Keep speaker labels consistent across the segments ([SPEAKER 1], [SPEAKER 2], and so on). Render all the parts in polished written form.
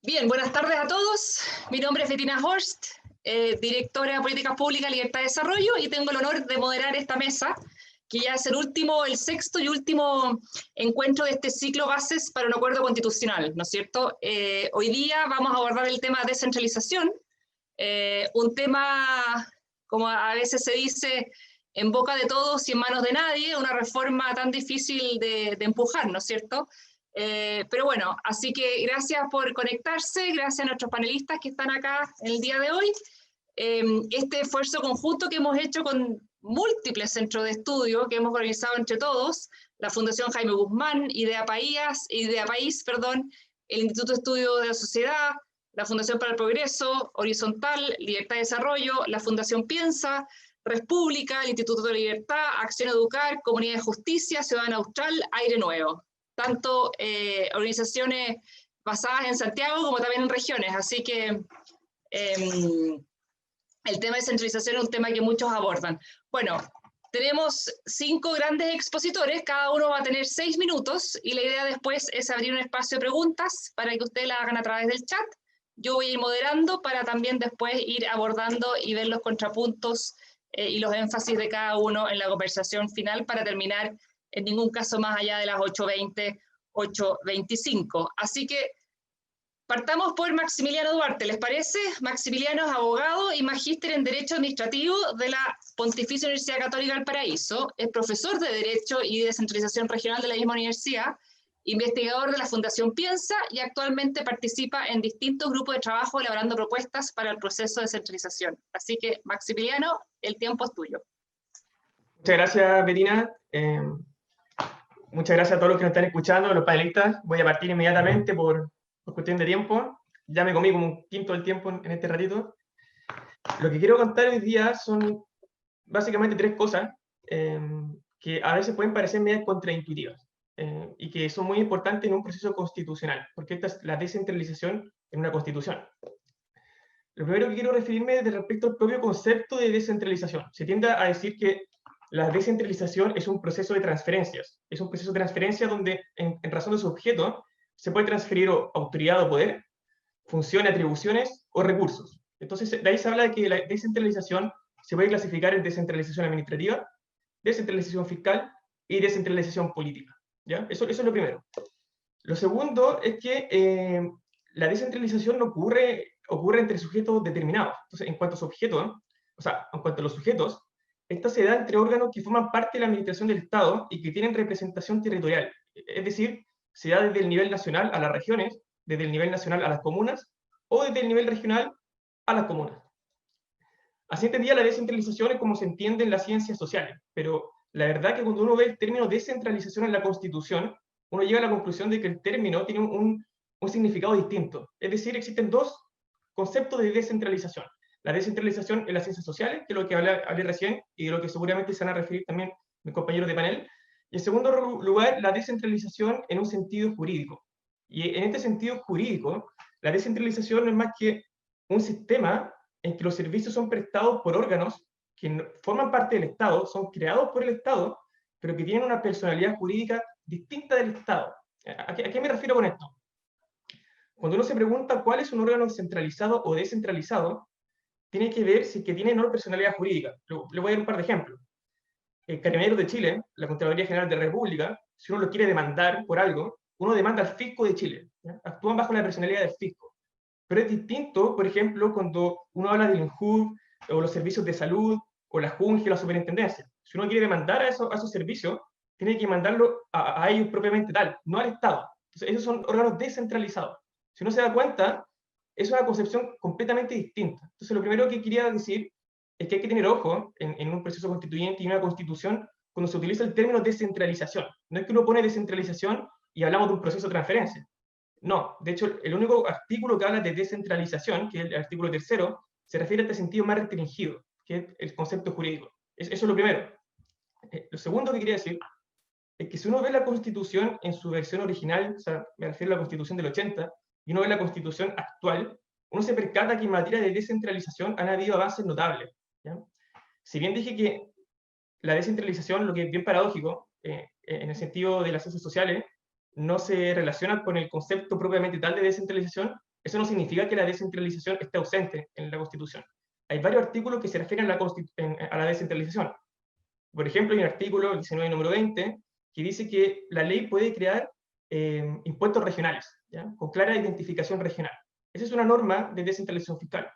[SPEAKER 1] Bien, buenas tardes a todos. Mi nombre es Bettina Horst, directora de Políticas Públicas, Libertad y Desarrollo, y tengo el honor de moderar esta mesa, que ya es el sexto y último encuentro de este ciclo Bases para un Acuerdo Constitucional, ¿no es cierto? Hoy día vamos a abordar el tema de descentralización, un tema, como a veces se dice, en boca de todos y en manos de nadie, una reforma tan difícil de empujar, ¿no es cierto? Pero bueno, así que gracias por conectarse, gracias a nuestros panelistas que están acá el día de hoy. Este esfuerzo conjunto que hemos hecho con múltiples centros de estudio que hemos organizado entre todos, la Fundación Jaime Guzmán, Idea País, el Instituto de Estudio de la Sociedad, la Fundación para el Progreso, Horizontal, Libertad y Desarrollo, la Fundación Piensa, República, el Instituto de Libertad, Acción Educar, Comunidad de Justicia, Ciudadana Austral, Aire Nuevo. Tanto organizaciones basadas en Santiago como también en regiones. Así que el tema de descentralización es un tema que muchos abordan. Bueno, tenemos 5 grandes expositores, cada uno va a tener 6 minutos y la idea después es abrir un espacio de preguntas para que ustedes la hagan a través del chat. Yo voy a ir moderando para también después ir abordando y ver los contrapuntos y los énfasis de cada uno en la conversación final para terminar en ningún caso más allá de las 8:20, 8:25. Así que partamos por Maximiliano Duarte, ¿les parece? Maximiliano es abogado y magíster en Derecho Administrativo de la Pontificia Universidad Católica del Paraíso, es profesor de Derecho y Descentralización Regional de la misma universidad, investigador de la Fundación Piensa y actualmente participa en distintos grupos de trabajo elaborando propuestas para el proceso de descentralización. Así que, Maximiliano, el tiempo es tuyo.
[SPEAKER 2] Muchas gracias, Bettina. Muchas gracias a todos los que nos están escuchando, los panelistas. Voy a partir inmediatamente por cuestión de tiempo. Ya me comí como un quinto del tiempo en este ratito. Lo que quiero contar hoy día son básicamente 3 cosas que a veces pueden parecer medio contraintuitivas y que son muy importantes en un proceso constitucional, porque esta es la descentralización en una constitución. Lo primero que quiero referirme es respecto al propio concepto de descentralización. Se tiende a decir que la descentralización es un proceso de transferencias. Es un proceso de transferencia donde, en razón de su objeto, se puede transferir autoridad o poder, funciones, atribuciones o recursos. Entonces, de ahí se habla de que la descentralización se puede clasificar en descentralización administrativa, descentralización fiscal y descentralización política. ¿Ya? Eso es lo primero. Lo segundo es que la descentralización no ocurre entre sujetos determinados. Entonces, en cuanto a su objeto, en cuanto a los sujetos, esta se da entre órganos que forman parte de la administración del Estado y que tienen representación territorial. Es decir, se da desde el nivel nacional a las regiones, desde el nivel nacional a las comunas, o desde el nivel regional a las comunas. Así entendía la descentralización es como se entiende en las ciencias sociales, pero la verdad es que cuando uno ve el término descentralización en la Constitución, uno llega a la conclusión de que el término tiene un significado distinto. Es decir, existen 2 conceptos de descentralización. La descentralización en las ciencias sociales, que es lo que hablé recién, y de lo que seguramente se van a referir también mis compañeros de panel. Y en segundo lugar, la descentralización en un sentido jurídico. Y en este sentido jurídico, la descentralización no es más que un sistema en que los servicios son prestados por órganos que forman parte del Estado, son creados por el Estado, pero que tienen una personalidad jurídica distinta del Estado. ¿A qué me refiero con esto? Cuando uno se pregunta cuál es un órgano centralizado o descentralizado, tiene que ver si que tiene o no personalidad jurídica. Le voy a dar un par de ejemplos. Carabineros de Chile, la Contraloría General de la República, si uno lo quiere demandar por algo, uno demanda al fisco de Chile. ¿Ya? Actúan bajo la personalidad del fisco. Pero es distinto, por ejemplo, cuando uno habla del INJUV, o los servicios de salud, o la JUNGE, o la superintendencia. Si uno quiere demandar a esos servicios, tiene que mandarlo a ellos propiamente tal, no al Estado. Entonces, esos son órganos descentralizados. Si uno se da cuenta, es una concepción completamente distinta. Entonces, lo primero que quería decir es que hay que tener ojo en un proceso constituyente y una constitución cuando se utiliza el término descentralización. No es que uno pone descentralización y hablamos de un proceso de transferencia. No, de hecho, el único artículo que habla de descentralización, que es el artículo 3º, se refiere a este sentido más restringido, que es el concepto jurídico. Eso es lo primero. Lo segundo que quería decir es que si uno ve la Constitución en su versión original, o sea, me refiero a la Constitución del 80, y uno ve la Constitución actual, uno se percata que en materia de descentralización han habido avances notables. ¿Ya? Si bien dije que la descentralización, lo que es bien paradójico, en el sentido de las ciencias sociales, no se relacionan con el concepto propiamente tal de descentralización, eso no significa que la descentralización esté ausente en la Constitución. Hay varios artículos que se refieren a la descentralización. Por ejemplo, hay un artículo, el 19, número 20, que dice que la ley puede crear impuestos regionales, ¿ya? Con clara identificación regional. Esa es una norma de descentralización fiscal.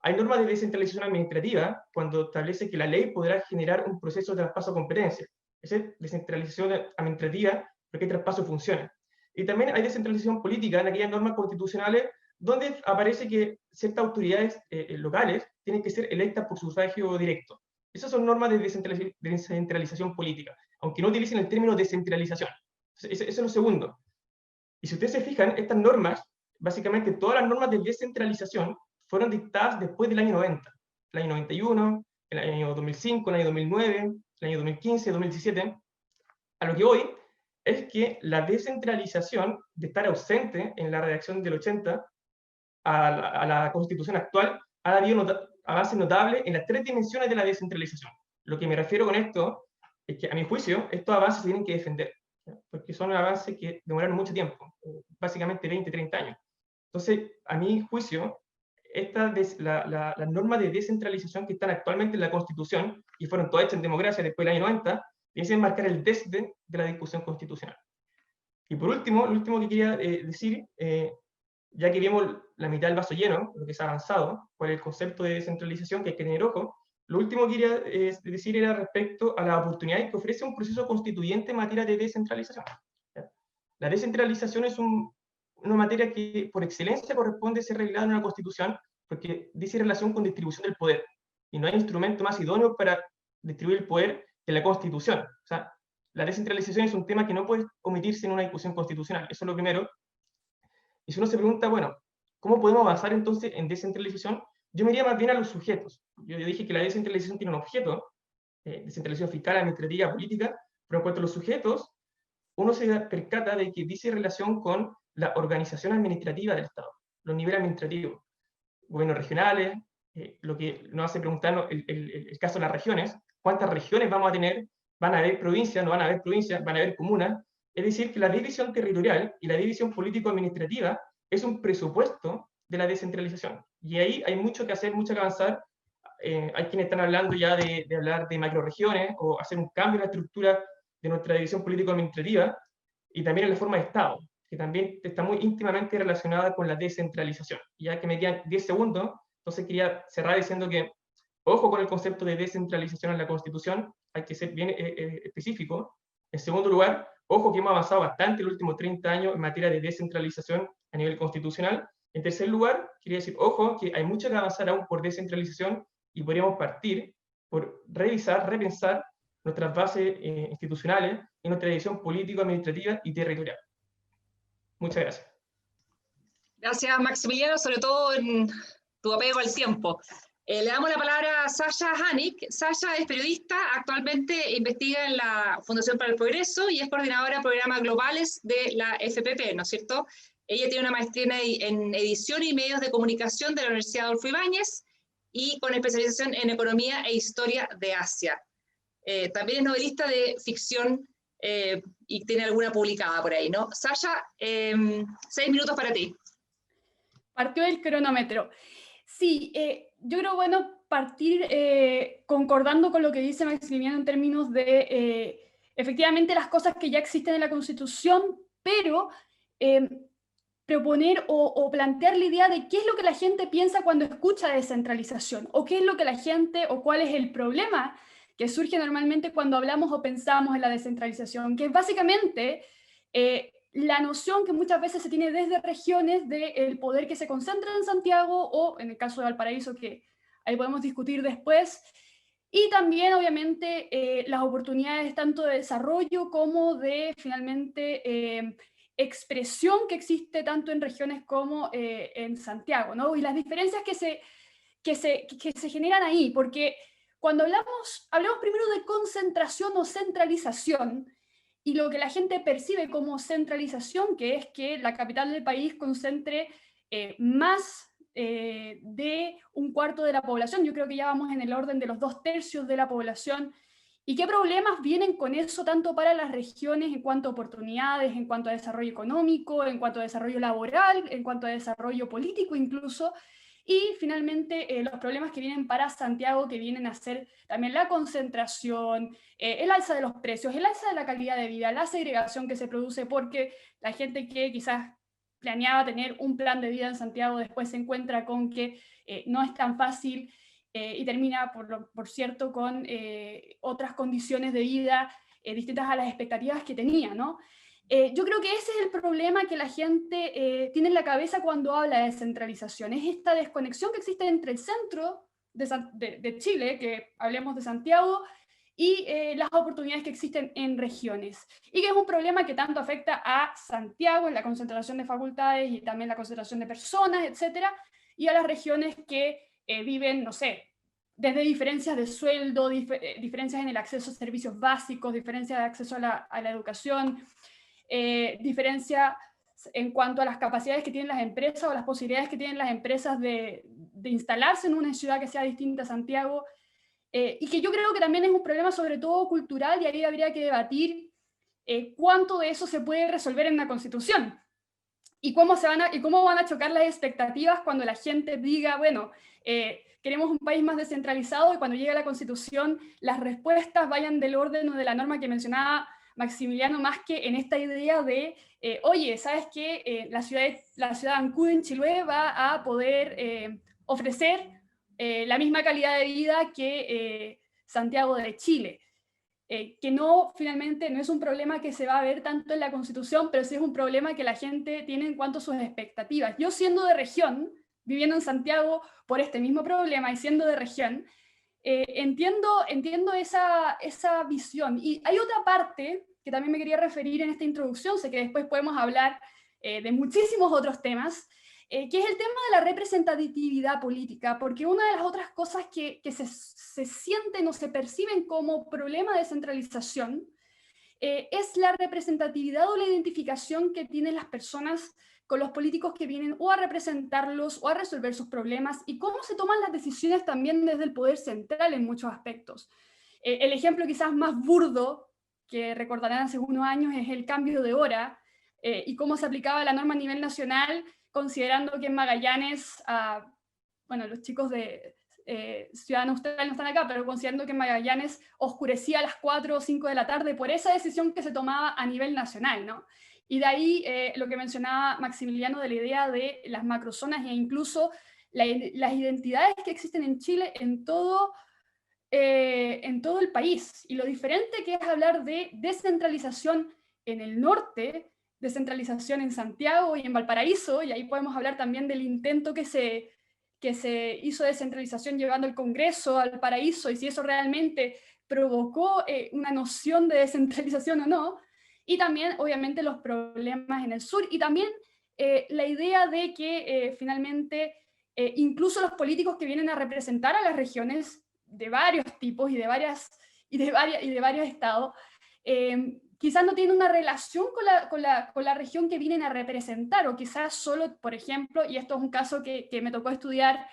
[SPEAKER 2] Hay normas de descentralización administrativa cuando establece que la ley podrá generar un proceso de traspaso de competencias. Esa es descentralización administrativa porque hay traspaso de funciones. Y también hay descentralización política en aquellas normas constitucionales donde aparece que ciertas autoridades locales tienen que ser electas por sufragio directo. Esas son normas de descentralización política, aunque no utilicen el término descentralización. Eso es lo segundo. Y si ustedes se fijan, estas normas, básicamente todas las normas de descentralización, fueron dictadas después del año 90, el año 91, el año 2005, el año 2009, el año 2015, 2017. A lo que voy es que la descentralización, de estar ausente en la redacción del 80 a la Constitución actual, ha habido avances notables en las tres dimensiones de la descentralización. Lo que me refiero con esto es que, a mi juicio, estos avances se tienen que defender, ¿ya? Porque son avances que demoraron mucho tiempo, básicamente 20, 30 años. Entonces, a mi juicio, las normas de descentralización que están actualmente en la Constitución, y fueron todas hechas en democracia después del año 90, deben marcar el desdén de la discusión constitucional. Y por último, lo último que quería decir, ya que vimos la mitad del vaso lleno, lo que se ha avanzado, cuál es el concepto de descentralización que hay que tener ojo, lo último que quería decir era respecto a las oportunidades que ofrece un proceso constituyente en materia de descentralización. La descentralización es una materia que por excelencia corresponde ser regulada en una constitución porque dice relación con distribución del poder. Y no hay instrumento más idóneo para distribuir el poder que la constitución. O sea, la descentralización es un tema que no puede omitirse en una discusión constitucional. Eso es lo primero. Y si uno se pregunta, bueno, ¿cómo podemos avanzar entonces en descentralización? Yo me iría más bien a los sujetos. Yo dije que la descentralización tiene un objeto, descentralización fiscal, administrativa, política, pero en cuanto a los sujetos, uno se percata de que dice relación con la organización administrativa del Estado, los niveles administrativos, gobiernos regionales, lo que nos hace preguntarnos el caso de las regiones, ¿cuántas regiones vamos a tener? ¿Van a haber provincias? ¿No van a haber provincias? ¿Van a haber comunas? Es decir, que la división territorial y la división político-administrativa es un presupuesto de la descentralización. Y ahí hay mucho que hacer, mucho que avanzar. Hay quienes están hablando ya de hablar de macroregiones o hacer un cambio en la estructura de nuestra división político-administrativa y también en la forma de Estado, que también está muy íntimamente relacionada con la descentralización. Ya que me quedan 10 segundos, entonces quería cerrar diciendo que ojo con el concepto de descentralización en la Constitución, hay que ser bien específico. En segundo lugar, ojo que hemos avanzado bastante en los últimos 30 años en materia de descentralización a nivel constitucional. En tercer lugar, quería decir, ojo, que hay mucho que avanzar aún por descentralización y podríamos partir por revisar, repensar nuestras bases institucionales y nuestra división político, administrativa y territorial. Muchas gracias.
[SPEAKER 1] Gracias, Maximiliano, sobre todo en tu apego al tiempo. Le damos la palabra a Sasha Hanik. Sasha es periodista, actualmente investiga en la Fundación para el Progreso y es coordinadora de programas globales de la FPP, ¿no es cierto? Ella tiene una maestría en edición y medios de comunicación de la Universidad Adolfo Ibáñez y con especialización en economía e historia de Asia. También es novelista de ficción y tiene alguna publicada por ahí, ¿no? Sasha, 6 minutos para ti.
[SPEAKER 3] Partió el cronómetro. Sí, yo creo bueno partir concordando con lo que dice Maximiliano en términos de efectivamente las cosas que ya existen en la Constitución, pero proponer o plantear la idea de qué es lo que la gente piensa cuando escucha descentralización, o qué es lo que la gente, o cuál es el problema que surge normalmente cuando hablamos o pensamos en la descentralización, que es básicamente la noción que muchas veces se tiene desde regiones del poder que se concentra en Santiago o en el caso de Valparaíso, que ahí podemos discutir después, y también obviamente las oportunidades tanto de desarrollo como de finalmente expresión que existe tanto en regiones como en Santiago, ¿no? Y las diferencias que se generan ahí, porque cuando hablamos primero de concentración o centralización, y lo que la gente percibe como centralización, que es que la capital del país concentre más de un cuarto de la población. Yo creo que ya vamos en el orden de los 2/3 de la población ¿Y qué problemas vienen con eso tanto para las regiones en cuanto a oportunidades, en cuanto a desarrollo económico, en cuanto a desarrollo laboral, en cuanto a desarrollo político incluso? Y finalmente los problemas que vienen para Santiago, que vienen a ser también la concentración, el alza de los precios, el alza de la calidad de vida, la segregación que se produce porque la gente que quizás planeaba tener un plan de vida en Santiago después se encuentra con que no es tan fácil y termina, por cierto, con otras condiciones de vida distintas a las expectativas que tenía, ¿no? Yo creo que ese es el problema que la gente tiene en la cabeza cuando habla de descentralización, es esta desconexión que existe entre el centro de Chile, que hablemos de Santiago, y las oportunidades que existen en regiones. Y que es un problema que tanto afecta a Santiago en la concentración de facultades y también la concentración de personas, etcétera, y a las regiones que viven, no sé, desde diferencias de sueldo, diferencias en el acceso a servicios básicos, diferencias de acceso a la educación, diferencia en cuanto a las capacidades que tienen las empresas o las posibilidades que tienen las empresas de instalarse en una ciudad que sea distinta a Santiago, y que yo creo que también es un problema sobre todo cultural, y ahí habría que debatir cuánto de eso se puede resolver en la Constitución. Y cómo van a chocar las expectativas cuando la gente diga, bueno, queremos un país más descentralizado, y cuando llegue a la Constitución las respuestas vayan del orden o de la norma que mencionaba Maximiliano, más que en esta idea de, oye, ¿sabes qué? La ciudad de Ancud en Chiloé va a poder ofrecer la misma calidad de vida que Santiago de Chile. Que no, finalmente, no es un problema que se va a ver tanto en la Constitución, pero sí es un problema que la gente tiene en cuanto a sus expectativas. Yo, siendo de región, viviendo en Santiago por este mismo problema y siendo de región, entiendo esa visión. Y hay otra parte que también me quería referir en esta introducción, sé que después podemos hablar de muchísimos otros temas, que es el tema de la representatividad política, porque una de las otras cosas que se sienten o se perciben como problema de descentralización es la representatividad o la identificación que tienen las personas con los políticos que vienen o a representarlos o a resolver sus problemas, y cómo se toman las decisiones también desde el poder central en muchos aspectos. El ejemplo quizás más burdo que recordarán hace unos años es el cambio de hora y cómo se aplicaba la norma a nivel nacional, considerando que en Magallanes, bueno, los chicos de Ciudadano Austral no están acá, pero considerando que en Magallanes oscurecía a las 4 o 5 de la tarde por esa decisión que se tomaba a nivel nacional, ¿no? Y de ahí lo que mencionaba Maximiliano de la idea de las macrozonas e incluso las identidades que existen en Chile en todo el país. Y lo diferente que es hablar de descentralización en el norte, descentralización en Santiago y en Valparaíso, y ahí podemos hablar también del intento que se hizo de descentralización llevando el Congreso al Paraíso, y si eso realmente provocó una noción de descentralización o no, y también obviamente los problemas en el sur, y también la idea de que finalmente incluso los políticos que vienen a representar a las regiones de varios tipos y de varios estados, quizás no tienen una relación con la región que vienen a representar, o quizás solo, por ejemplo, y esto es un caso que me tocó estudiar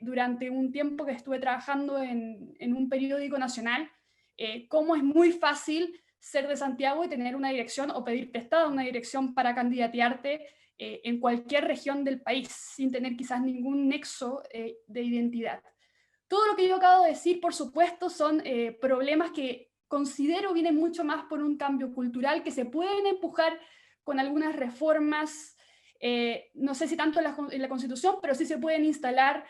[SPEAKER 3] durante un tiempo que estuve trabajando en un periódico nacional, cómo es muy fácil ser de Santiago y tener una dirección o pedir prestada una dirección para candidatearte en cualquier región del país, sin tener quizás ningún nexo de identidad. Todo lo que yo acabo de decir, por supuesto, son problemas que considero vienen mucho más por un cambio cultural, que se pueden empujar con algunas reformas, no sé si tanto en la Constitución, pero sí se pueden instalar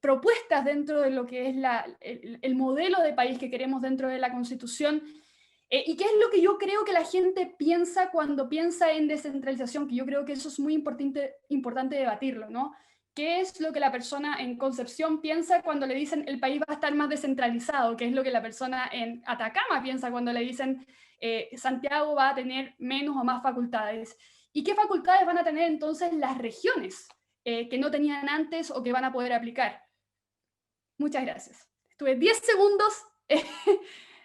[SPEAKER 3] propuestas dentro de lo que es el modelo de país que queremos dentro de la Constitución. ¿Y qué es lo que yo creo que la gente piensa cuando piensa en descentralización? Que yo creo que eso es muy importante debatirlo, ¿no? ¿Qué es lo que la persona en Concepción piensa cuando le dicen el país va a estar más descentralizado? ¿Qué es lo que la persona en Atacama piensa cuando le dicen Santiago va a tener menos o más facultades? ¿Y qué facultades van a tener entonces las regiones que no tenían antes o que van a poder aplicar? Muchas gracias. Estuve 10 segundos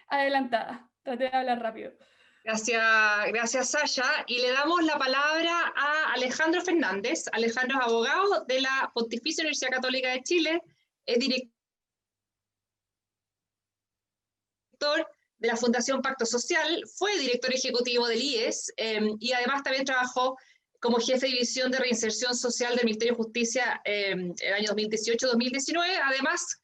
[SPEAKER 3] adelantada. Traté de hablar rápido.
[SPEAKER 1] Gracias Sasha. Y le damos la palabra a Alejandro Fernández. Alejandro es abogado de la Pontificia Universidad Católica de Chile, es director director de la Fundación Pacto Social, fue director ejecutivo del IES y además también trabajó como jefe de división de reinserción social del Ministerio de Justicia en el año 2018-2019. Además,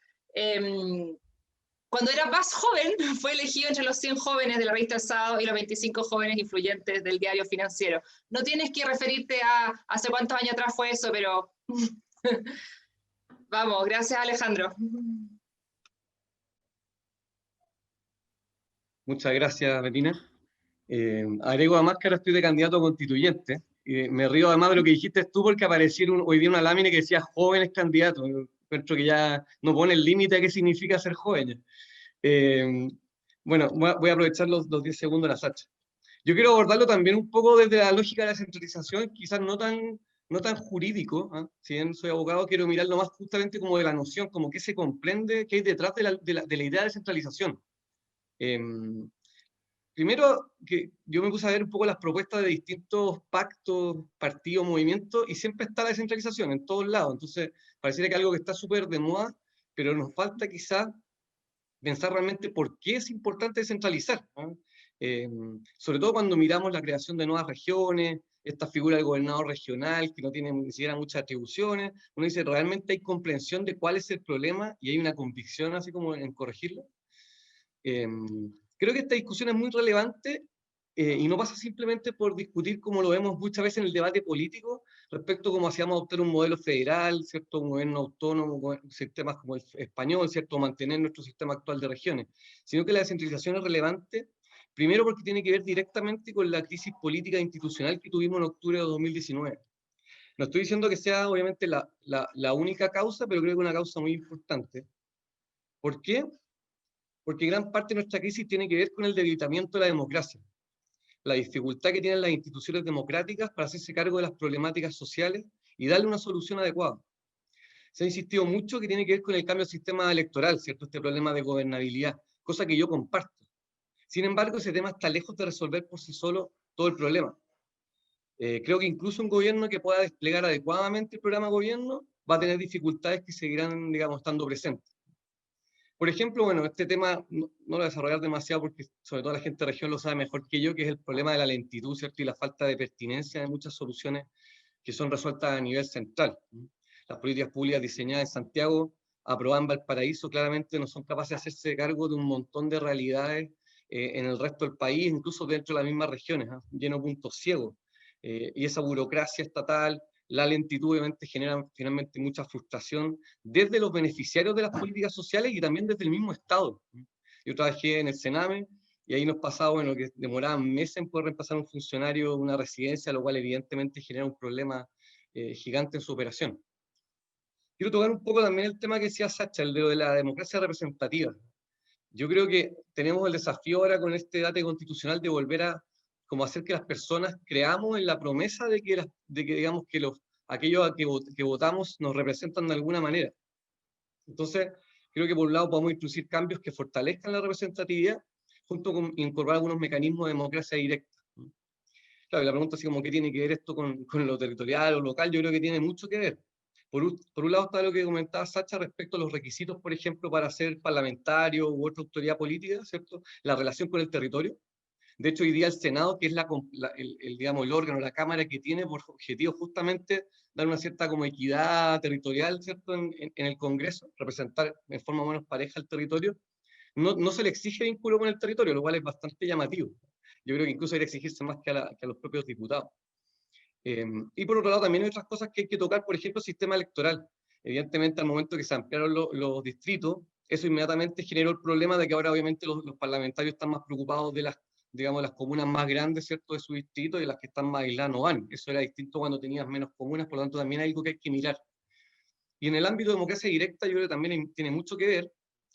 [SPEAKER 1] cuando era más joven, fue elegido entre los 100 jóvenes de la revista El Sábado y los 25 jóvenes influyentes del diario Financiero. No tienes que referirte a hace cuántos años atrás fue eso, pero vamos, gracias Alejandro.
[SPEAKER 4] Muchas gracias, Betina. Agrego además que ahora estoy de candidato constituyente. Me río además de lo que dijiste tú, porque apareció hoy día una lámina que decía jóvenes candidatos. Encuentro que ya no pone el límite a qué significa ser joven. Bueno, voy a aprovechar los 10 segundos de la Sacha. Yo quiero abordarlo también un poco desde la lógica de la descentralización, quizás no tan jurídico, ¿eh? Si bien soy abogado, quiero mirarlo más justamente como de la noción, como qué se comprende, qué hay detrás de la idea de descentralización. Primero, que yo me puse a ver un poco las propuestas de distintos pactos, partidos, movimientos, y siempre está la descentralización en todos lados. Entonces, pareciera que algo que está súper de moda, pero nos falta quizá pensar realmente por qué es importante descentralizar, ¿no? Sobre todo cuando miramos la creación de nuevas regiones, esta figura del gobernador regional que no tiene ni siquiera muchas atribuciones, uno dice, ¿realmente hay comprensión de cuál es el problema y hay una convicción así como en corregirlo? Creo que esta discusión es muy relevante y no pasa simplemente por discutir, como lo vemos muchas veces en el debate político, respecto a cómo hacíamos adoptar un modelo federal, ¿cierto? Un gobierno autónomo, sistemas como el español, ¿cierto? Mantener nuestro sistema actual de regiones, sino que la descentralización es relevante, primero porque tiene que ver directamente con la crisis política e institucional que tuvimos en octubre de 2019. No estoy diciendo que sea obviamente la única causa, pero creo que es una causa muy importante. ¿Por qué? Porque gran parte de nuestra crisis tiene que ver con el debilitamiento de la democracia, la dificultad que tienen las instituciones democráticas para hacerse cargo de las problemáticas sociales y darle una solución adecuada. Se ha insistido mucho que tiene que ver con el cambio del sistema electoral, ¿cierto? Este problema de gobernabilidad, cosa que yo comparto. Sin embargo, ese tema está lejos de resolver por sí solo todo el problema. Creo que incluso un gobierno que pueda desplegar adecuadamente el programa de gobierno va a tener dificultades que seguirán, digamos, estando presentes. Por ejemplo, bueno, este tema no lo voy a desarrollar demasiado porque sobre todo la gente de región lo sabe mejor que yo, que es el problema de la lentitud, ¿cierto? Y la falta de pertinencia de muchas soluciones que son resueltas a nivel central. Las políticas públicas diseñadas en Santiago, aprobadas en Valparaíso, claramente no son capaces de hacerse cargo de un montón de realidades en el resto del país, incluso dentro de las mismas regiones, lleno de puntos ciegos. Y esa burocracia estatal, la lentitud obviamente genera finalmente mucha frustración desde los beneficiarios de las políticas sociales y también desde el mismo Estado. Yo trabajé en el Sename y ahí nos pasaba, bueno, que demoraban meses en poder reemplazar a un funcionario una residencia, lo cual evidentemente genera un problema gigante en su operación. Quiero tocar un poco también el tema que decía Sacha, el de la democracia representativa. Yo creo que tenemos el desafío ahora con este debate constitucional de volver a como hacer que las personas creamos en la promesa de que digamos que aquellos a que votamos nos representan de alguna manera. Entonces, creo que por un lado podemos introducir cambios que fortalezcan la representatividad, junto con incorporar algunos mecanismos de democracia directa. Claro, la pregunta es como, ¿qué tiene que ver esto con lo territorial o local? Yo creo que tiene mucho que ver. Por un lado está lo que comentaba Sacha respecto a los requisitos, por ejemplo, para ser parlamentario u otra autoridad política, ¿cierto? La relación con el territorio. De hecho, hoy día el Senado, que es digamos, el órgano, la Cámara que tiene por objetivo justamente dar una cierta como equidad territorial, ¿cierto? En el Congreso, representar en forma menos pareja el territorio, no se le exige vínculo con el territorio, lo cual es bastante llamativo. Yo creo que incluso debería exigirse más que a los propios diputados. Y por otro lado, también hay otras cosas que hay que tocar, por ejemplo, el sistema electoral. Evidentemente, al momento que se ampliaron los distritos, eso inmediatamente generó el problema de que ahora obviamente los parlamentarios están más preocupados de digamos, las comunas más grandes, ¿cierto?, de su distrito, y las que están más aisladas no van. Eso era distinto cuando tenías menos comunas, por lo tanto también hay algo que hay que mirar. Y en el ámbito de democracia directa yo creo que también tiene mucho que ver,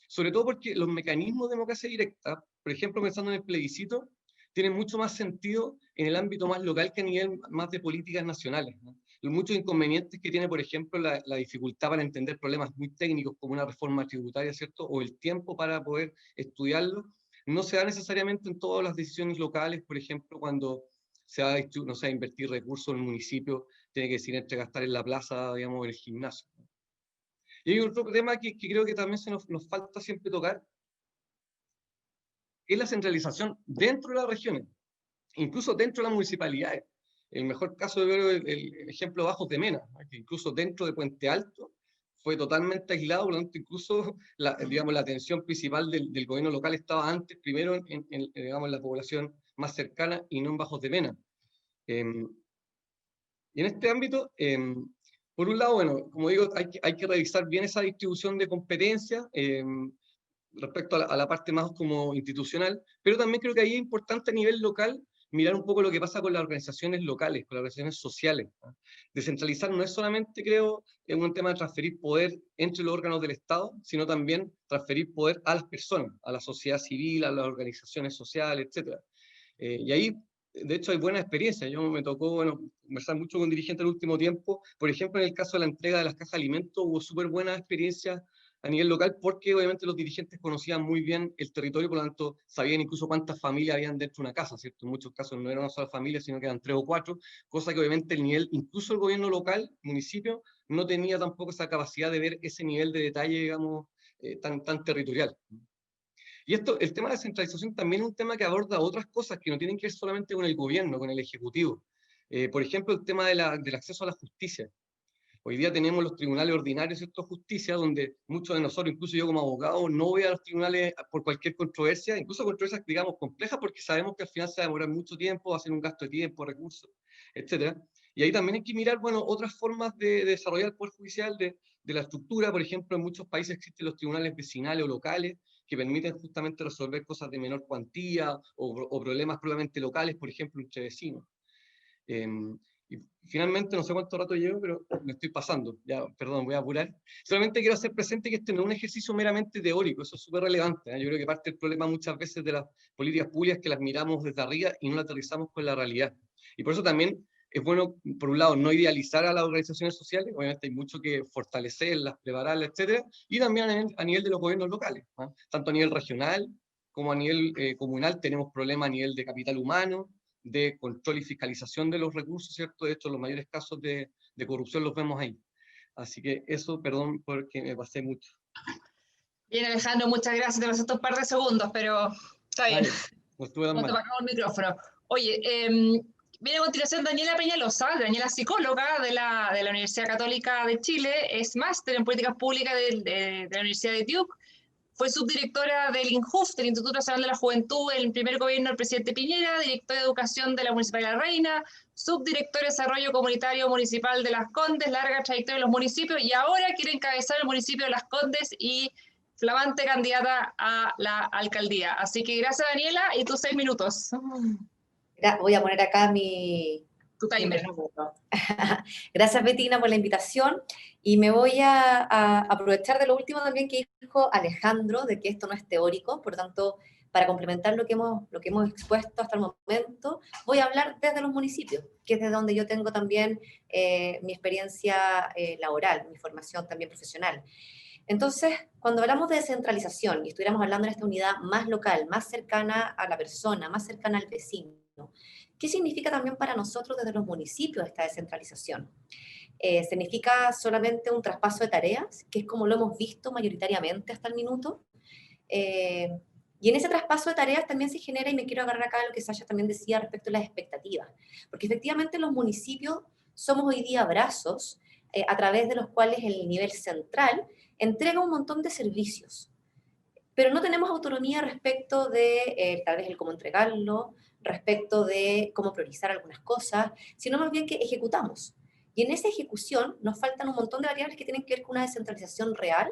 [SPEAKER 4] sobre todo porque los mecanismos de democracia directa, por ejemplo, pensando en el plebiscito, tienen mucho más sentido en el ámbito más local que a nivel más de políticas nacionales, ¿no? Los muchos inconvenientes que tiene, por ejemplo, la dificultad para entender problemas muy técnicos como una reforma tributaria, ¿cierto?, o el tiempo para poder estudiarlo, no se da necesariamente en todas las decisiones locales, por ejemplo, cuando se va a, no sé, invertir recursos en el municipio, tiene que decir entre gastar en la plaza, digamos, en el gimnasio. Y hay otro tema que creo que también nos falta siempre tocar, es la centralización dentro de las regiones, incluso dentro de las municipalidades. El mejor caso de ver el ejemplo de Bajos de Mena, que incluso dentro de Puente Alto fue totalmente aislado, por lo tanto incluso digamos, la atención principal del gobierno local estaba antes, primero digamos, en la población más cercana y no en Bajos de Mena. Y en este ámbito, por un lado, bueno, como digo, hay que revisar bien esa distribución de competencias respecto a la parte más como institucional, pero también creo que ahí es importante a nivel local mirar un poco lo que pasa con las organizaciones locales, con las organizaciones sociales, ¿no? Descentralizar no es solamente, creo, un tema de transferir poder entre los órganos del Estado, sino también transferir poder a las personas, a la sociedad civil, a las organizaciones sociales, etc. Y ahí, de hecho, hay buena experiencia. Yo me tocó, bueno, conversar mucho con dirigentes el último tiempo. Por ejemplo, en el caso de la entrega de las cajas de alimentos, hubo súper buena experiencia a nivel local, porque obviamente los dirigentes conocían muy bien el territorio, por lo tanto sabían incluso cuántas familias habían dentro de una casa, ¿cierto? En muchos casos no era una sola familia, sino que eran 3 o 4, cosa que obviamente el nivel, incluso el gobierno local, municipio, no tenía tampoco esa capacidad de ver ese nivel de detalle, digamos, tan territorial. Y esto, el tema de descentralización también es un tema que aborda otras cosas que no tienen que ver solamente con el gobierno, con el ejecutivo. Por ejemplo, el tema del acceso a la justicia. Hoy día tenemos los tribunales ordinarios, ¿cierto? Justicia, donde muchos de nosotros, incluso yo como abogado, no voy a los tribunales por cualquier controversia, incluso controversias, digamos, complejas, porque sabemos que al final se va a demorar mucho tiempo, va a ser un gasto de tiempo, recursos, etc. Y ahí también hay que mirar, bueno, otras formas de desarrollar el Poder Judicial, de la estructura. Por ejemplo, en muchos países existen los tribunales vecinales o locales, que permiten justamente resolver cosas de menor cuantía, o problemas probablemente locales, por ejemplo, entre vecinos. Y finalmente, no sé cuánto rato llevo, pero me estoy pasando. Ya, perdón, voy a apurar. Solamente quiero hacer presente que este no es un ejercicio meramente teórico, eso es súper relevante, ¿eh? Yo creo que parte del problema muchas veces de las políticas públicas es que las miramos desde arriba y no las aterrizamos con la realidad. Y por eso también es bueno, por un lado, no idealizar a las organizaciones sociales, obviamente hay mucho que fortalecerlas, prepararlas, etc. Y también a nivel de los gobiernos locales, ¿eh? Tanto a nivel regional como a nivel comunal tenemos problemas a nivel de capital humano, de control y fiscalización de los recursos, ¿cierto? De hecho, los mayores casos de corrupción los vemos ahí. Así que eso, perdón porque me pasé mucho.
[SPEAKER 1] Bien, Alejandro, muchas gracias. Te pasaste un par de segundos, pero está bien.
[SPEAKER 4] No estuve tan
[SPEAKER 1] No te
[SPEAKER 4] mal.
[SPEAKER 1] apagamos el micrófono. Oye, viene a continuación Daniela Peñalosa, Daniela psicóloga de la Universidad Católica de Chile, es máster en políticas públicas de la Universidad de Duke, fue subdirectora del INJUF, del Instituto Nacional de la Juventud, en el primer gobierno del presidente Piñera, directora de Educación de la Municipalidad de La Reina, subdirectora de Desarrollo Comunitario Municipal de Las Condes, larga trayectoria de los municipios, y ahora quiere encabezar el municipio de Las Condes y flamante candidata a la alcaldía. Así que gracias, Daniela, y tus 6 minutos.
[SPEAKER 5] Voy a poner acá
[SPEAKER 1] Tu timer.
[SPEAKER 5] Gracias, Bettina, por la invitación. Y me voy a aprovechar de lo último también que dijo Alejandro, de que esto no es teórico. Por tanto, para complementar lo que hemos expuesto hasta el momento, voy a hablar desde los municipios, que es desde donde yo tengo también mi experiencia laboral, mi formación también profesional. Entonces, cuando hablamos de descentralización y estuviéramos hablando en esta unidad más local, más cercana a la persona, más cercana al vecino, ¿qué significa también para nosotros desde los municipios esta descentralización? ¿Significa solamente un traspaso de tareas, que es como lo hemos visto mayoritariamente hasta el minuto? Y en ese traspaso de tareas también se genera, y me quiero agarrar acá a lo que Sasha también decía respecto a las expectativas, porque efectivamente los municipios somos hoy día brazos a través de los cuales el nivel central entrega un montón de servicios, pero no tenemos autonomía respecto de tal vez el cómo entregarlo, respecto de cómo priorizar algunas cosas, sino más bien que ejecutamos. Y en esa ejecución nos faltan un montón de variables que tienen que ver con una descentralización real.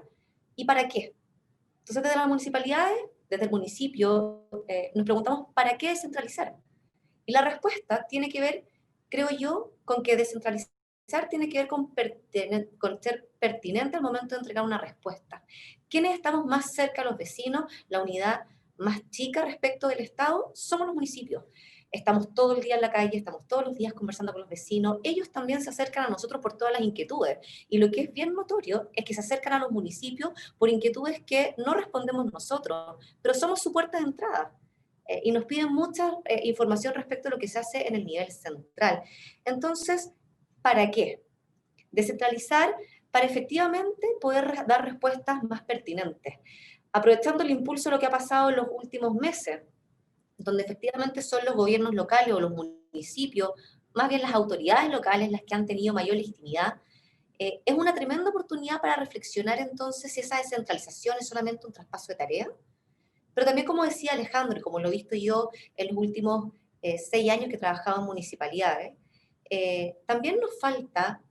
[SPEAKER 5] ¿Y para qué? Entonces, desde las municipalidades, desde el municipio, nos preguntamos, ¿para qué descentralizar? Y la respuesta tiene que ver, creo yo, con que descentralizar tiene que ver con ser pertinente al momento de entregar una respuesta. ¿Quiénes estamos más cerca a los vecinos? La unidad más chica respecto del Estado somos los municipios. Estamos todo el día en la calle, estamos todos los días conversando con los vecinos. Ellos también se acercan a nosotros por todas las inquietudes. Y lo que es bien notorio es que se acercan a los municipios por inquietudes que no respondemos nosotros, pero somos su puerta de entrada. Y nos piden mucha información respecto a lo que se hace en el nivel central. Entonces, ¿para qué? Descentralizar para efectivamente poder dar respuestas más pertinentes. aprovechando el impulso de lo que ha pasado en los últimos meses, donde efectivamente son los gobiernos locales o los municipios, más bien las autoridades locales las que han tenido mayor legitimidad, es una tremenda oportunidad para reflexionar entonces si esa descentralización es solamente un traspaso de tareas, pero también, como decía Alejandro, y como lo he visto yo en los últimos 6 años que he trabajado en municipalidades, también nos falta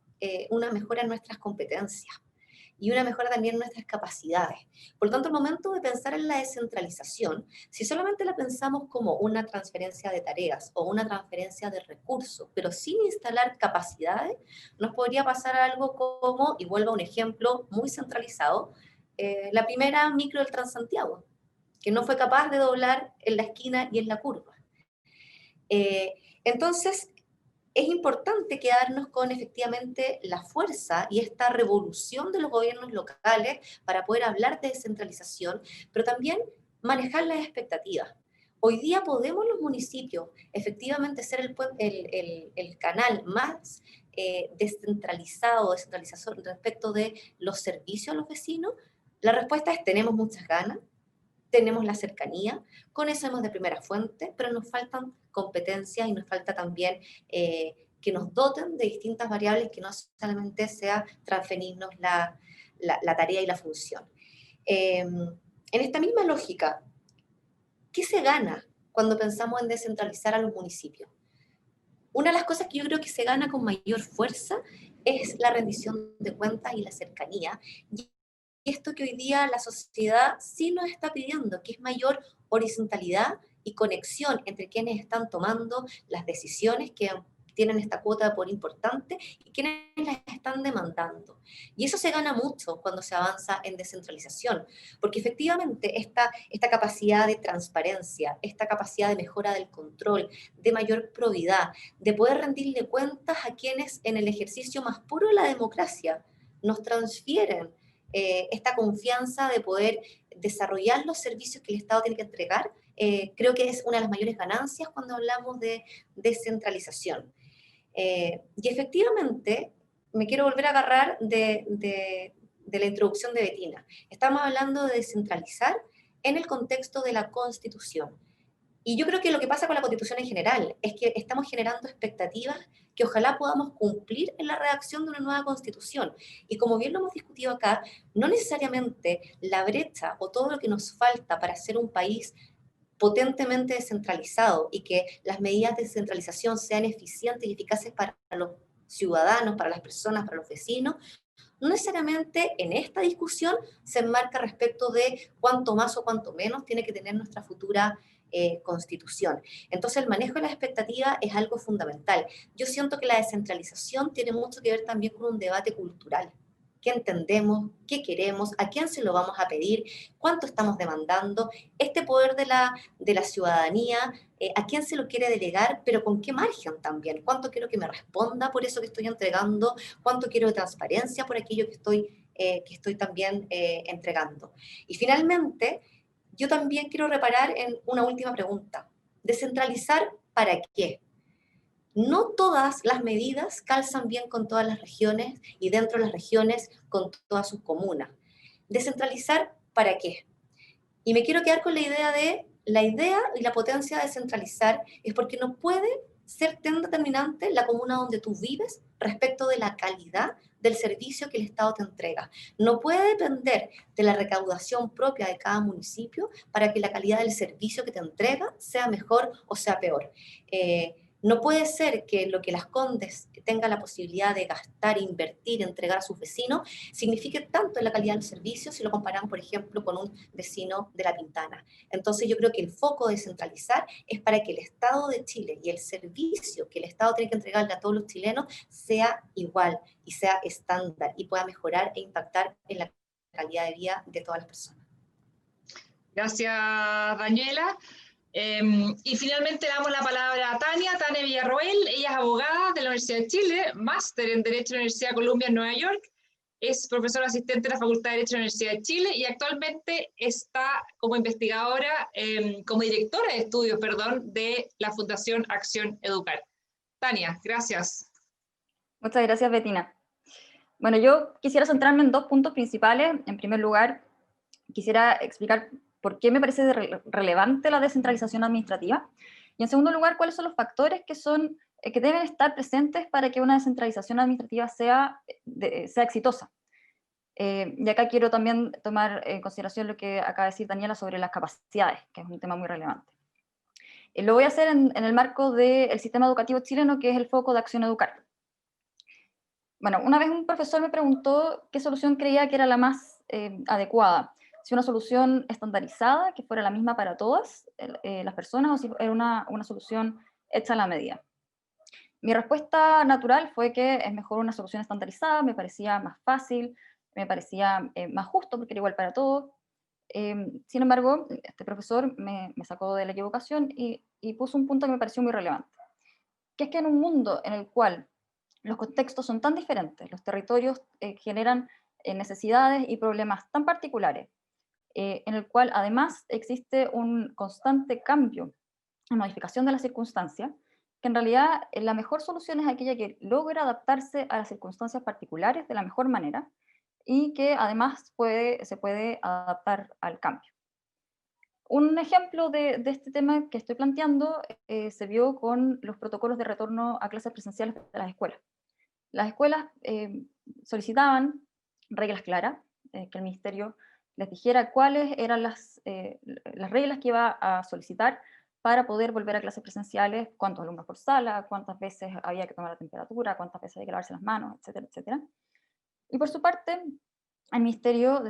[SPEAKER 5] una mejora en nuestras competencias y una mejora también en nuestras capacidades. Por lo tanto, al momento de pensar en la descentralización, si solamente la pensamos como una transferencia de tareas o una transferencia de recursos, pero sin instalar capacidades, nos podría pasar algo como, y vuelvo a un ejemplo muy centralizado, la primera micro del Transantiago, que no fue capaz de doblar en la esquina y en la curva. Entonces, es importante quedarnos con efectivamente la fuerza y esta revolución de los gobiernos locales para poder hablar de descentralización, pero también manejar las expectativas. Hoy día podemos los municipios efectivamente ser el canal más descentralizado respecto de los servicios a los vecinos. La respuesta es: tenemos muchas ganas, tenemos la cercanía, conocemos de primera fuente, pero nos faltan competencias y nos falta también que nos doten de distintas variables, que no solamente sea transferirnos la tarea y la función. En esta misma lógica, ¿qué se gana cuando pensamos en descentralizar a los municipios? Una de las cosas que yo creo que se gana con mayor fuerza es la rendición de cuentas y la cercanía. Y esto que hoy día la sociedad sí nos está pidiendo, que es mayor horizontalidad y conexión entre quienes están tomando las decisiones que tienen esta cuota por importante y quienes las están demandando. Y eso se gana mucho cuando se avanza en descentralización, porque efectivamente esta capacidad de transparencia, esta capacidad de mejora del control, de mayor probidad, de poder rendirle cuentas a quienes en el ejercicio más puro de la democracia nos transfieren esta confianza de poder desarrollar los servicios que el Estado tiene que entregar, creo que es una de las mayores ganancias cuando hablamos de descentralización. Y efectivamente, me quiero volver a agarrar de la introducción de Bettina. Estamos hablando de descentralizar en el contexto de la Constitución. Y yo creo que lo que pasa con la Constitución en general es que estamos generando expectativas que ojalá podamos cumplir en la redacción de una nueva Constitución. Y como bien lo hemos discutido acá, no necesariamente la brecha o todo lo que nos falta para ser un país potentemente descentralizado y que las medidas de descentralización sean eficientes y eficaces para los ciudadanos, para las personas, para los vecinos, no necesariamente en esta discusión se enmarca respecto de cuánto más o cuánto menos tiene que tener nuestra futura constitución. Entonces el manejo de la expectativa es algo fundamental. Yo siento que la descentralización tiene mucho que ver también con un debate cultural. ¿Qué entendemos? ¿Qué queremos? ¿A quién se lo vamos a pedir? ¿Cuánto estamos demandando? Este poder de la ciudadanía, ¿a quién se lo quiere delegar? Pero ¿con qué margen también? ¿Cuánto quiero que me responda por eso que estoy entregando? ¿Cuánto quiero de transparencia por aquello que estoy también entregando? Y finalmente, yo también quiero reparar en una última pregunta. ¿Descentralizar para qué? No todas las medidas calzan bien con todas las regiones y dentro de las regiones con todas sus comunas. ¿Descentralizar para qué? Y me quiero quedar con la idea y la potencia de descentralizar es porque no puede ser tan determinante la comuna donde tú vives respecto de la calidad del servicio que el Estado te entrega. No puede depender de la recaudación propia de cada municipio para que la calidad del servicio que te entrega sea mejor o sea peor. No puede ser que lo que Las Condes tenga la posibilidad de gastar, invertir, entregar a sus vecinos, signifique tanto en la calidad del servicio si lo comparan, por ejemplo, con un vecino de La Pintana. Entonces yo creo que el foco de descentralizar es para que el Estado de Chile y el servicio que el Estado tiene que entregarle a todos los chilenos sea igual y sea estándar y pueda mejorar e impactar en la calidad de vida de todas las personas.
[SPEAKER 1] Gracias, Daniela. Y finalmente damos la palabra a Tania Villarroel. Ella es abogada de la Universidad de Chile, máster en Derecho de la Universidad de Columbia en Nueva York, es profesora asistente de la Facultad de Derecho de la Universidad de Chile y actualmente está como investigadora, como directora de estudios, de la Fundación Acción Educar. Tania, gracias.
[SPEAKER 6] Muchas gracias, Bettina. Bueno, yo quisiera centrarme en dos puntos principales. En primer lugar, quisiera explicar por qué me parece relevante la descentralización administrativa, y en segundo lugar, cuáles son los factores que deben estar presentes para que una descentralización administrativa sea exitosa. Y acá quiero también tomar en consideración lo que acaba de decir Daniela sobre las capacidades, que es un tema muy relevante. Lo voy a hacer en el marco del sistema educativo chileno, que es el foco de Acción Educar. Bueno, una vez un profesor me preguntó qué solución creía que era la más adecuada. Si una solución estandarizada, que fuera la misma para todas las personas, o si era una solución hecha a la medida. Mi respuesta natural fue que es mejor una solución estandarizada, me parecía más fácil, me parecía más justo, porque era igual para todos. Sin embargo, este profesor me sacó de la equivocación y puso un punto que me pareció muy relevante, que es que en un mundo en el cual los contextos son tan diferentes, los territorios generan necesidades y problemas tan particulares, en el cual además existe un constante cambio y modificación de las circunstancias, que en realidad la mejor solución es aquella que logra adaptarse a las circunstancias particulares de la mejor manera y que además se puede adaptar al cambio. Un ejemplo de este tema que estoy planteando se vio con los protocolos de retorno a clases presenciales de las escuelas. Las escuelas solicitaban reglas claras, que el ministerio les dijera cuáles eran las reglas que iba a solicitar para poder volver a clases presenciales, cuántos alumnos por sala, cuántas veces había que tomar la temperatura, cuántas veces había que lavarse las manos, etcétera, etcétera. Y por su parte, el ministerio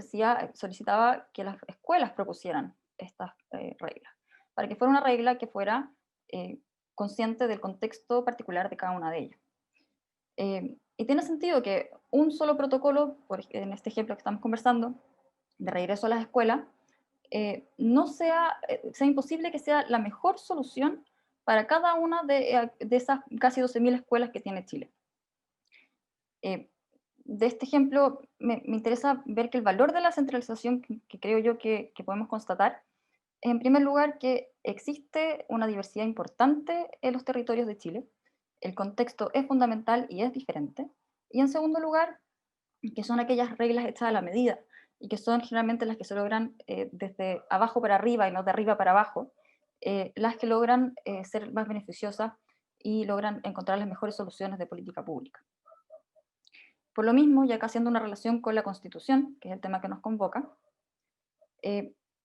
[SPEAKER 6] solicitaba que las escuelas propusieran estas reglas, para que fuera una regla que fuera consciente del contexto particular de cada una de ellas. Y tiene sentido que un solo protocolo, en este ejemplo que estamos conversando, de regreso a las escuelas, no sea imposible que sea la mejor solución para cada una de esas casi 12.000 escuelas que tiene Chile. De este ejemplo me interesa ver que el valor de la centralización que creo yo que podemos constatar es, en primer lugar, que existe una diversidad importante en los territorios de Chile, el contexto es fundamental y es diferente, y en segundo lugar, que son aquellas reglas hechas a la medida, y que son generalmente las que se logran desde abajo para arriba y no de arriba para abajo, las que logran ser más beneficiosas y logran encontrar las mejores soluciones de política pública. Por lo mismo, y acá haciendo una relación con la Constitución, que es el tema que nos convoca,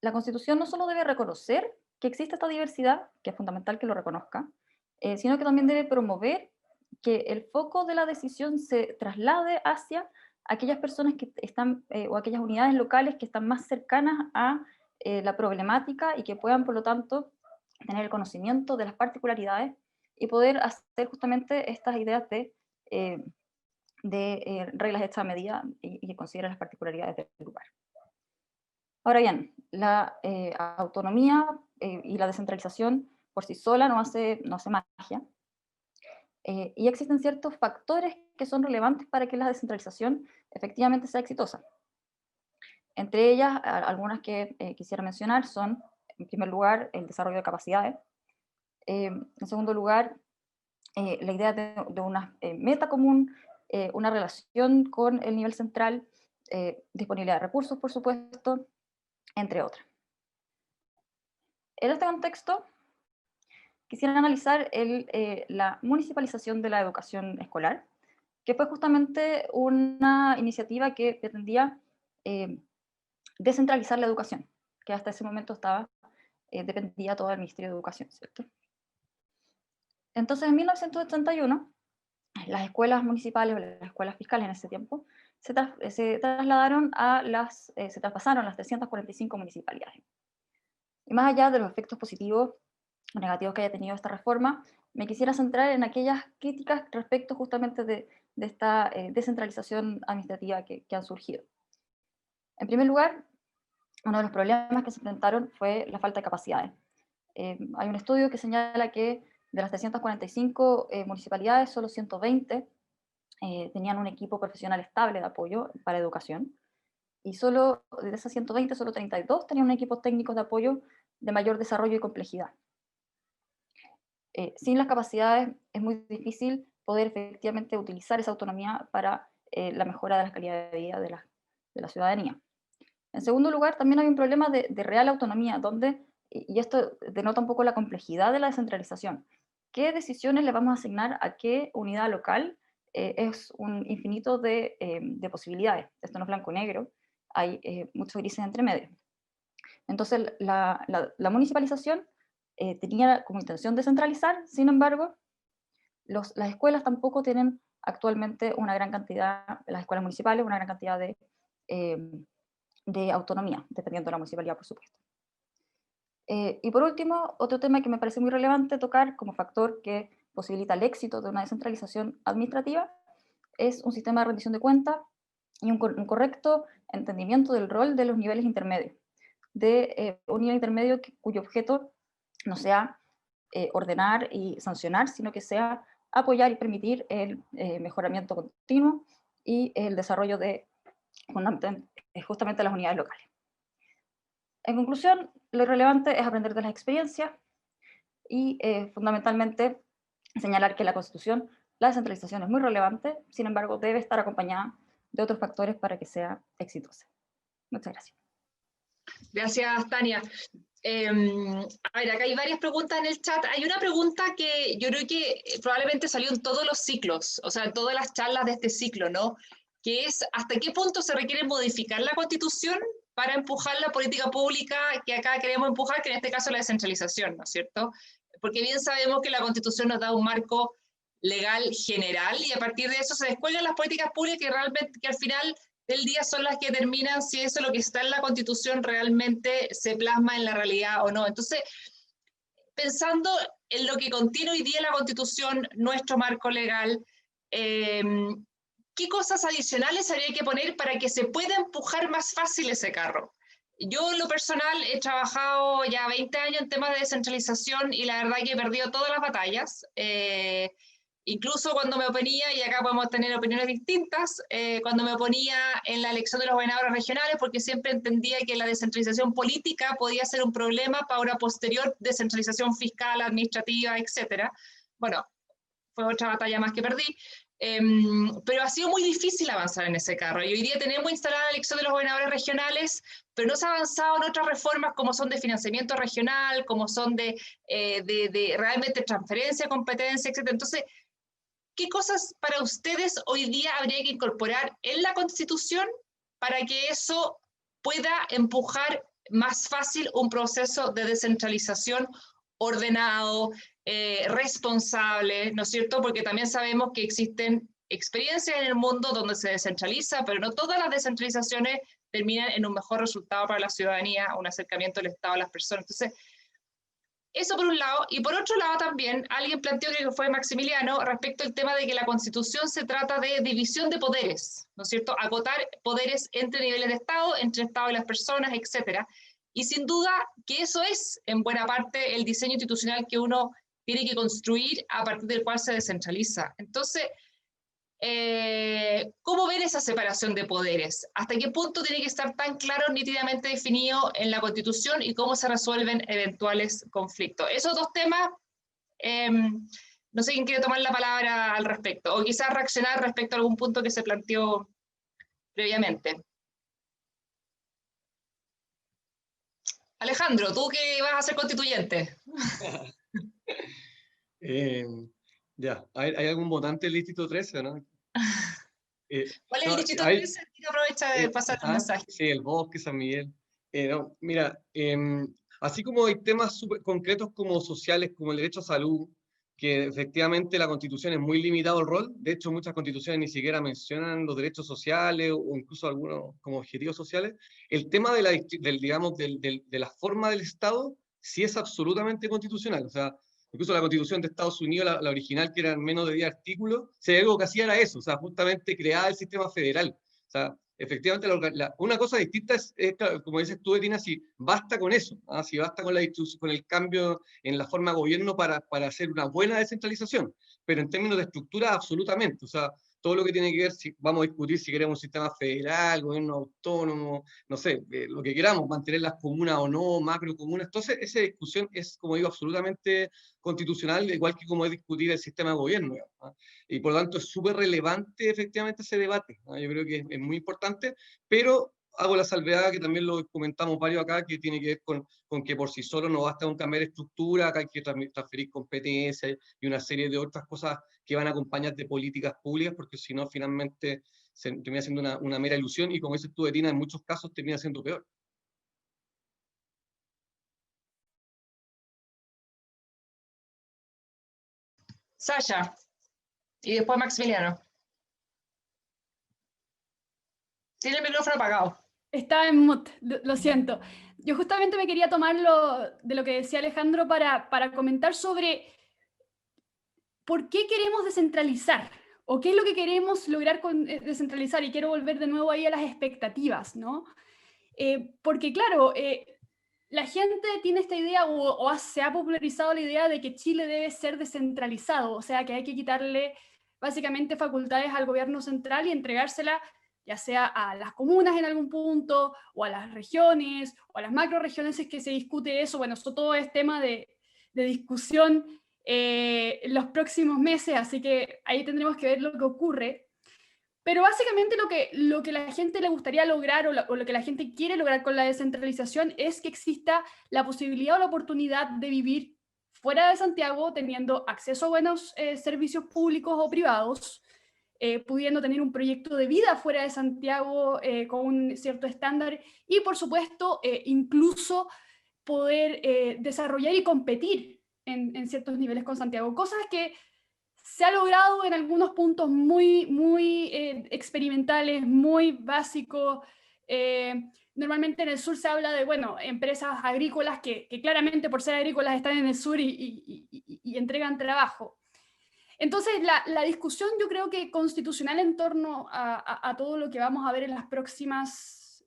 [SPEAKER 6] la Constitución no solo debe reconocer que existe esta diversidad, que es fundamental que lo reconozca, sino que también debe promover que el foco de la decisión se traslade hacia aquellas personas que están, o aquellas unidades locales que están más cercanas a la problemática y que puedan, por lo tanto, tener el conocimiento de las particularidades y poder hacer justamente estas ideas de reglas hechas a medida y que consideren las particularidades del lugar. Ahora bien, la autonomía y la descentralización por sí sola no hace magia, y existen ciertos factores que son relevantes para que la descentralización efectivamente sea exitosa. Entre ellas, algunas que quisiera mencionar son, en primer lugar, el desarrollo de capacidades, en segundo lugar, la idea de una meta común, una relación con el nivel central, disponibilidad de recursos, por supuesto, entre otras. En este contexto, quisiera analizar la municipalización de la educación escolar, que fue justamente una iniciativa que pretendía descentralizar la educación, que hasta ese momento dependía todo del Ministerio de Educación, ¿cierto? Entonces, en 1981, las escuelas municipales o las escuelas fiscales en ese tiempo se traspasaron a las 345 municipalidades. Y más allá de los efectos positivos o negativos que haya tenido esta reforma, me quisiera centrar en aquellas críticas respecto justamente de esta descentralización administrativa que han surgido. En primer lugar, uno de los problemas que se enfrentaron fue la falta de capacidades. Hay un estudio que señala que de las 345 municipalidades, solo 120 tenían un equipo profesional estable de apoyo para educación, y solo de esas 120, solo 32 tenían un equipo técnico de apoyo de mayor desarrollo y complejidad. Sin las capacidades es muy difícil poder efectivamente utilizar esa autonomía para la mejora de la calidad de vida de la ciudadanía. En segundo lugar, también hay un problema de real autonomía, donde, y esto denota un poco la complejidad de la descentralización, ¿qué decisiones le vamos a asignar a qué unidad local? Es un infinito de posibilidades. Esto no es blanco-negro, hay muchos grises entre medio. Entonces, la municipalización tenía como intención descentralizar, sin embargo, las escuelas tampoco tienen actualmente una gran cantidad, las escuelas municipales, una gran cantidad de autonomía, dependiendo de la municipalidad, por supuesto. Y por último, otro tema que me parece muy relevante tocar como factor que posibilita el éxito de una descentralización administrativa es un sistema de rendición de cuentas y un correcto entendimiento del rol de los niveles intermedios, de un nivel intermedio cuyo objeto no sea ordenar y sancionar, sino que sea apoyar y permitir el mejoramiento continuo y el desarrollo de justamente las unidades locales. En conclusión, lo relevante es aprender de las experiencias y fundamentalmente señalar que la Constitución, la descentralización es muy relevante, sin embargo debe estar acompañada de otros factores para que sea exitosa. Muchas gracias.
[SPEAKER 1] Gracias, Tania. A ver, acá hay varias preguntas en el chat. Hay una pregunta que yo creo que probablemente salió en todos los ciclos, o sea, en todas las charlas de este ciclo, ¿no? Que es, ¿hasta qué punto se requiere modificar la Constitución para empujar la política pública que acá queremos empujar, que en este caso es la descentralización, ¿no es cierto? Porque bien sabemos que la Constitución nos da un marco legal general y a partir de eso se descuelgan las políticas públicas que realmente, que al final del día son las que determinan si eso lo que está en la Constitución realmente se plasma en la realidad o no. Entonces, pensando en lo que contiene hoy día la Constitución, nuestro marco legal, ¿qué cosas adicionales habría que poner para que se pueda empujar más fácil ese carro? Yo, en lo personal, he trabajado ya 20 años en temas de descentralización y la verdad que he perdido todas las batallas. Incluso cuando me oponía, y acá podemos tener opiniones distintas, cuando me oponía en la elección de los gobernadores regionales, porque siempre entendía que la descentralización política podía ser un problema para una posterior descentralización fiscal, administrativa, etc. Bueno, fue otra batalla más que perdí. Pero ha sido muy difícil avanzar en ese carro. Y hoy día tenemos instalada la elección de los gobernadores regionales, pero no se ha avanzado en otras reformas como son de financiamiento regional, como son de realmente transferencia de competencia, etc. Entonces, ¿qué cosas para ustedes hoy día habría que incorporar en la Constitución para que eso pueda empujar más fácil un proceso de descentralización ordenado, responsable, ¿no es cierto? Porque también sabemos que existen experiencias en el mundo donde se descentraliza, pero no todas las descentralizaciones terminan en un mejor resultado para la ciudadanía, un acercamiento del Estado a las personas. Entonces, eso por un lado, y por otro lado también, alguien planteó, creo que fue Maximiliano, respecto al tema de que la Constitución se trata de división de poderes, ¿no es cierto? Acotar poderes entre niveles de Estado, entre Estado y las personas, etcétera. Y sin duda que eso es, en buena parte, el diseño institucional que uno tiene que construir a partir del cual se descentraliza. Entonces, ¿cómo ver esa separación de poderes? ¿Hasta qué punto tiene que estar tan claro, nítidamente definido en la Constitución y cómo se resuelven eventuales conflictos? Esos dos temas, no sé quién quiere tomar la palabra al respecto, o quizás reaccionar respecto a algún punto que se planteó previamente. Alejandro, tú que vas a ser constituyente.
[SPEAKER 4] Ya, ¿hay algún votante del Distrito 13, no?
[SPEAKER 1] ¿Cuál es el Distrito 13? Aprovecha de pasar el mensaje.
[SPEAKER 4] Sí, el Bosque, San Miguel. No, mira, así como hay temas súper concretos como sociales, como el derecho a salud, que efectivamente la Constitución es muy limitado el rol, de hecho muchas constituciones ni siquiera mencionan los derechos sociales o incluso algunos como objetivos sociales, el tema de la forma del Estado sí es absolutamente constitucional, o sea, incluso la Constitución de Estados Unidos, la original, que eran menos de 10 artículos, si hay algo que hacía era eso, o sea, justamente crear el sistema federal. O sea, efectivamente, una cosa distinta es, como dices tú, Betina, si basta con eso, ¿ah? Si basta con el cambio en la forma de gobierno para hacer una buena descentralización, pero en términos de estructura, absolutamente. O sea, todo lo que tiene que ver, si vamos a discutir si queremos un sistema federal, gobierno autónomo, no sé, lo que queramos, mantener las comunas o no, macrocomunas, entonces esa discusión es, como digo, absolutamente constitucional, igual que como es discutir el sistema de gobierno, ¿no? Y por lo tanto es súper relevante efectivamente ese debate, ¿no? Yo creo que es muy importante, pero hago la salvedad, que también lo comentamos varios acá, que tiene que ver con que por sí solo no basta un cambiar estructura, acá hay que transferir competencias y una serie de otras cosas que van a acompañar de políticas públicas, porque si no, finalmente termina siendo una mera ilusión, y como dices tú, Betina, en muchos casos termina siendo peor.
[SPEAKER 1] Sasha, y después Maximiliano. Tiene el micrófono apagado.
[SPEAKER 3] Estaba en mute, lo siento. Yo justamente me quería tomar de lo que decía Alejandro para comentar sobre por qué queremos descentralizar o qué es lo que queremos lograr con descentralizar, y quiero volver de nuevo ahí a las expectativas, ¿no? Porque claro, la gente tiene esta idea o se ha popularizado la idea de que Chile debe ser descentralizado, o sea que hay que quitarle básicamente facultades al gobierno central y entregársela ya sea a las comunas en algún punto, o a las regiones, o a las macroregiones, si es que se discute eso. Bueno, eso todo es tema de discusión en los próximos meses, así que ahí tendremos que ver lo que ocurre. Pero básicamente lo que la gente le gustaría lograr o lo que la gente quiere lograr con la descentralización es que exista la posibilidad o la oportunidad de vivir fuera de Santiago, teniendo acceso a buenos servicios públicos o privados, pudiendo tener un proyecto de vida fuera de Santiago con un cierto estándar y, por supuesto, incluso poder desarrollar y competir en ciertos niveles con Santiago, cosas que se ha logrado en algunos puntos muy experimentales, muy básicos. Normalmente en el sur se habla de, bueno, empresas agrícolas que claramente por ser agrícolas están en el sur y entregan trabajo. Entonces, la discusión yo creo que constitucional en torno a todo lo que vamos a ver en los próximos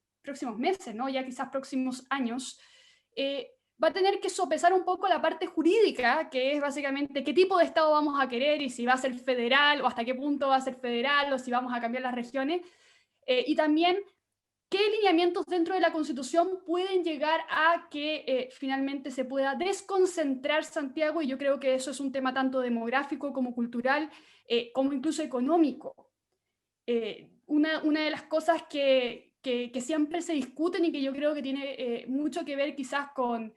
[SPEAKER 3] meses, ¿no? Ya quizás próximos años, va a tener que sopesar un poco la parte jurídica, que es básicamente qué tipo de Estado vamos a querer y si va a ser federal o hasta qué punto va a ser federal o si vamos a cambiar las regiones. Y también qué lineamientos dentro de la Constitución pueden llegar a que finalmente se pueda desconcentrar Santiago, y yo creo que eso es un tema tanto demográfico como cultural, como incluso económico. Una de las cosas que siempre se discuten y que yo creo que tiene mucho que ver quizás con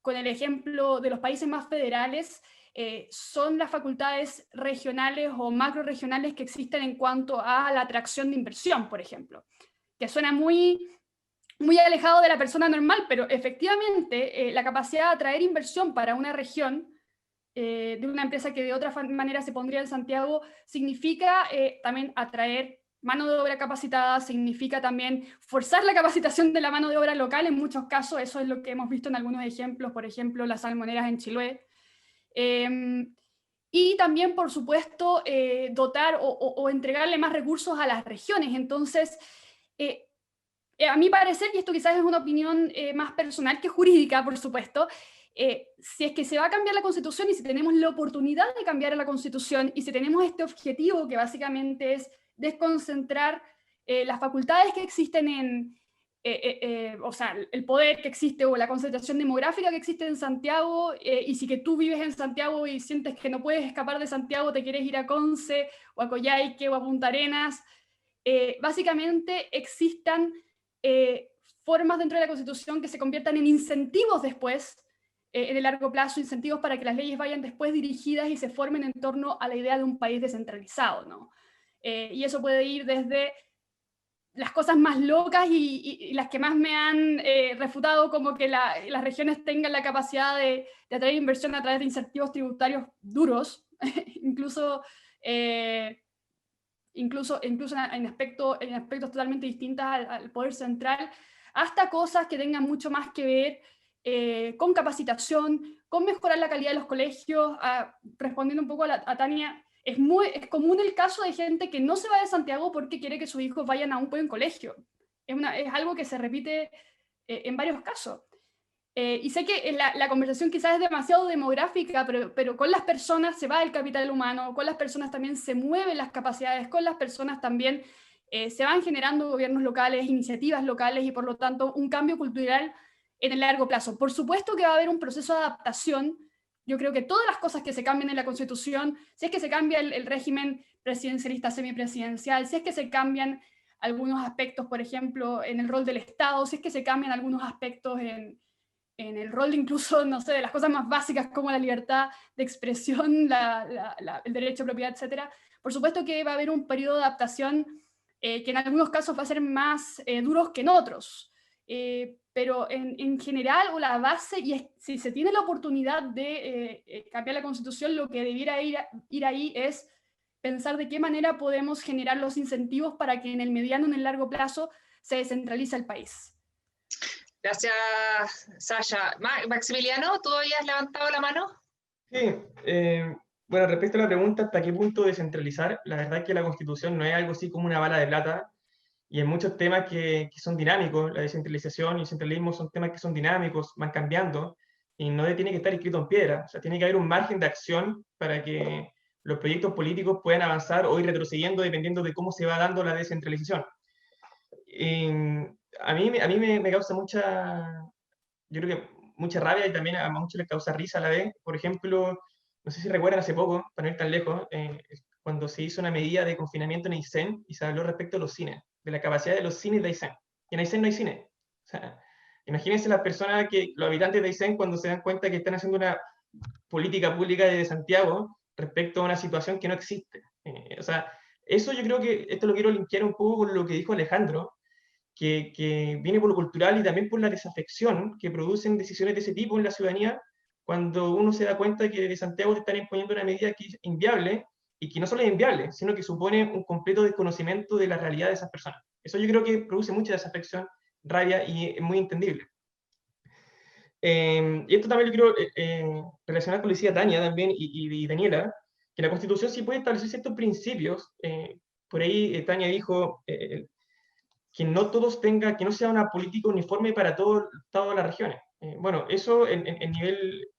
[SPEAKER 3] el ejemplo de los países más federales, son las facultades regionales o macroregionales que existen en cuanto a la atracción de inversión, por ejemplo, que suena muy alejado de la persona normal, pero efectivamente la capacidad de atraer inversión para una región de una empresa que de otra manera se pondría en Santiago significa también atraer mano de obra capacitada, significa también forzar la capacitación de la mano de obra local en muchos casos. Eso es lo que hemos visto en algunos ejemplos, por ejemplo, las salmoneras en Chiloé. Y también, por supuesto, dotar o entregarle más recursos a las regiones. Entonces, a mi parecer, y esto quizás es una opinión más personal que jurídica, por supuesto, si es que se va a cambiar la Constitución y si tenemos la oportunidad de cambiar la Constitución y si tenemos este objetivo que básicamente es desconcentrar las facultades que existen o sea, el poder que existe o la concentración demográfica que existe en Santiago, y si que tú vives en Santiago y sientes que no puedes escapar de Santiago, te quieres ir a Conce o a Coyhaique o a Punta Arenas, básicamente existan formas dentro de la Constitución que se conviertan en incentivos después, en el largo plazo, incentivos para que las leyes vayan después dirigidas y se formen en torno a la idea de un país descentralizado, ¿no? Y eso puede ir desde las cosas más locas y las que más me han refutado, como que las regiones tengan la capacidad de atraer inversión a través de incentivos tributarios duros, incluso en aspectos totalmente distintos al poder central, hasta cosas que tengan mucho más que ver con capacitación, con mejorar la calidad de los colegios. Respondiendo un poco a Tania, es común el caso de gente que no se va de Santiago porque quiere que sus hijos vayan a un buen colegio. Es algo que se repite en varios casos. Y sé que la conversación quizás es demasiado demográfica, pero con las personas se va el capital humano, con las personas también se mueven las capacidades, con las personas también se van generando gobiernos locales, iniciativas locales y por lo tanto un cambio cultural en el largo plazo. Por supuesto que va a haber un proceso de adaptación. Yo creo que todas las cosas que se cambien en la Constitución, si es que se cambia el régimen presidencialista semipresidencial, si es que se cambian algunos aspectos, por ejemplo, en el rol del Estado, si es que se cambian algunos aspectos en el rol incluso, no sé, de las cosas más básicas como la libertad de expresión, el derecho a propiedad, etc. Por supuesto que va a haber un periodo de adaptación que en algunos casos va a ser más duros que en otros. Pero en general, o la base, y si se tiene la oportunidad de cambiar la Constitución, lo que debiera ir ahí es pensar de qué manera podemos generar los incentivos para que en el mediano y en el largo plazo se descentralice el país.
[SPEAKER 1] Gracias, Sasha. Maximiliano, ¿tú habías levantado la mano?
[SPEAKER 2] Sí, bueno, respecto a la pregunta, ¿hasta qué punto descentralizar? La verdad es que la Constitución no es algo así como una bala de plata, y hay muchos temas que son dinámicos. La descentralización y el centralismo son temas que son dinámicos, van cambiando, y no tiene que estar escrito en piedra. O sea, tiene que haber un margen de acción para que los proyectos políticos puedan avanzar o ir retrocediendo dependiendo de cómo se va dando la descentralización. A mí me causa yo creo que mucha rabia, y también a muchos les causa risa a la vez. Por ejemplo, no sé si recuerdan hace poco, para no ir tan lejos, cuando se hizo una medida de confinamiento en Aysén y se habló respecto a los cines, de la capacidad de los cines de Aysén. Y en Aysén no hay cine. O sea, imagínense las personas, los habitantes de Aysén, cuando se dan cuenta que están haciendo una política pública de Santiago respecto a una situación que no existe. O sea, eso yo creo que esto lo quiero linkear un poco con lo que dijo Alejandro, que viene por lo cultural y también por la desafección que producen decisiones de ese tipo en la ciudadanía, cuando uno se da cuenta que desde Santiago te están imponiendo una medida que es inviable, y que no solo es inviable, sino que supone un completo desconocimiento de la realidad de esas personas. Eso yo creo que produce mucha desafección, rabia, y es muy entendible. Y esto también lo quiero relacionar con lo que decía Tania también y Daniela, que la Constitución sí puede establecer ciertos principios. Por ahí Tania dijo que no todos tengan, que no sea una política uniforme para todas las regiones. Bueno, eso en nivel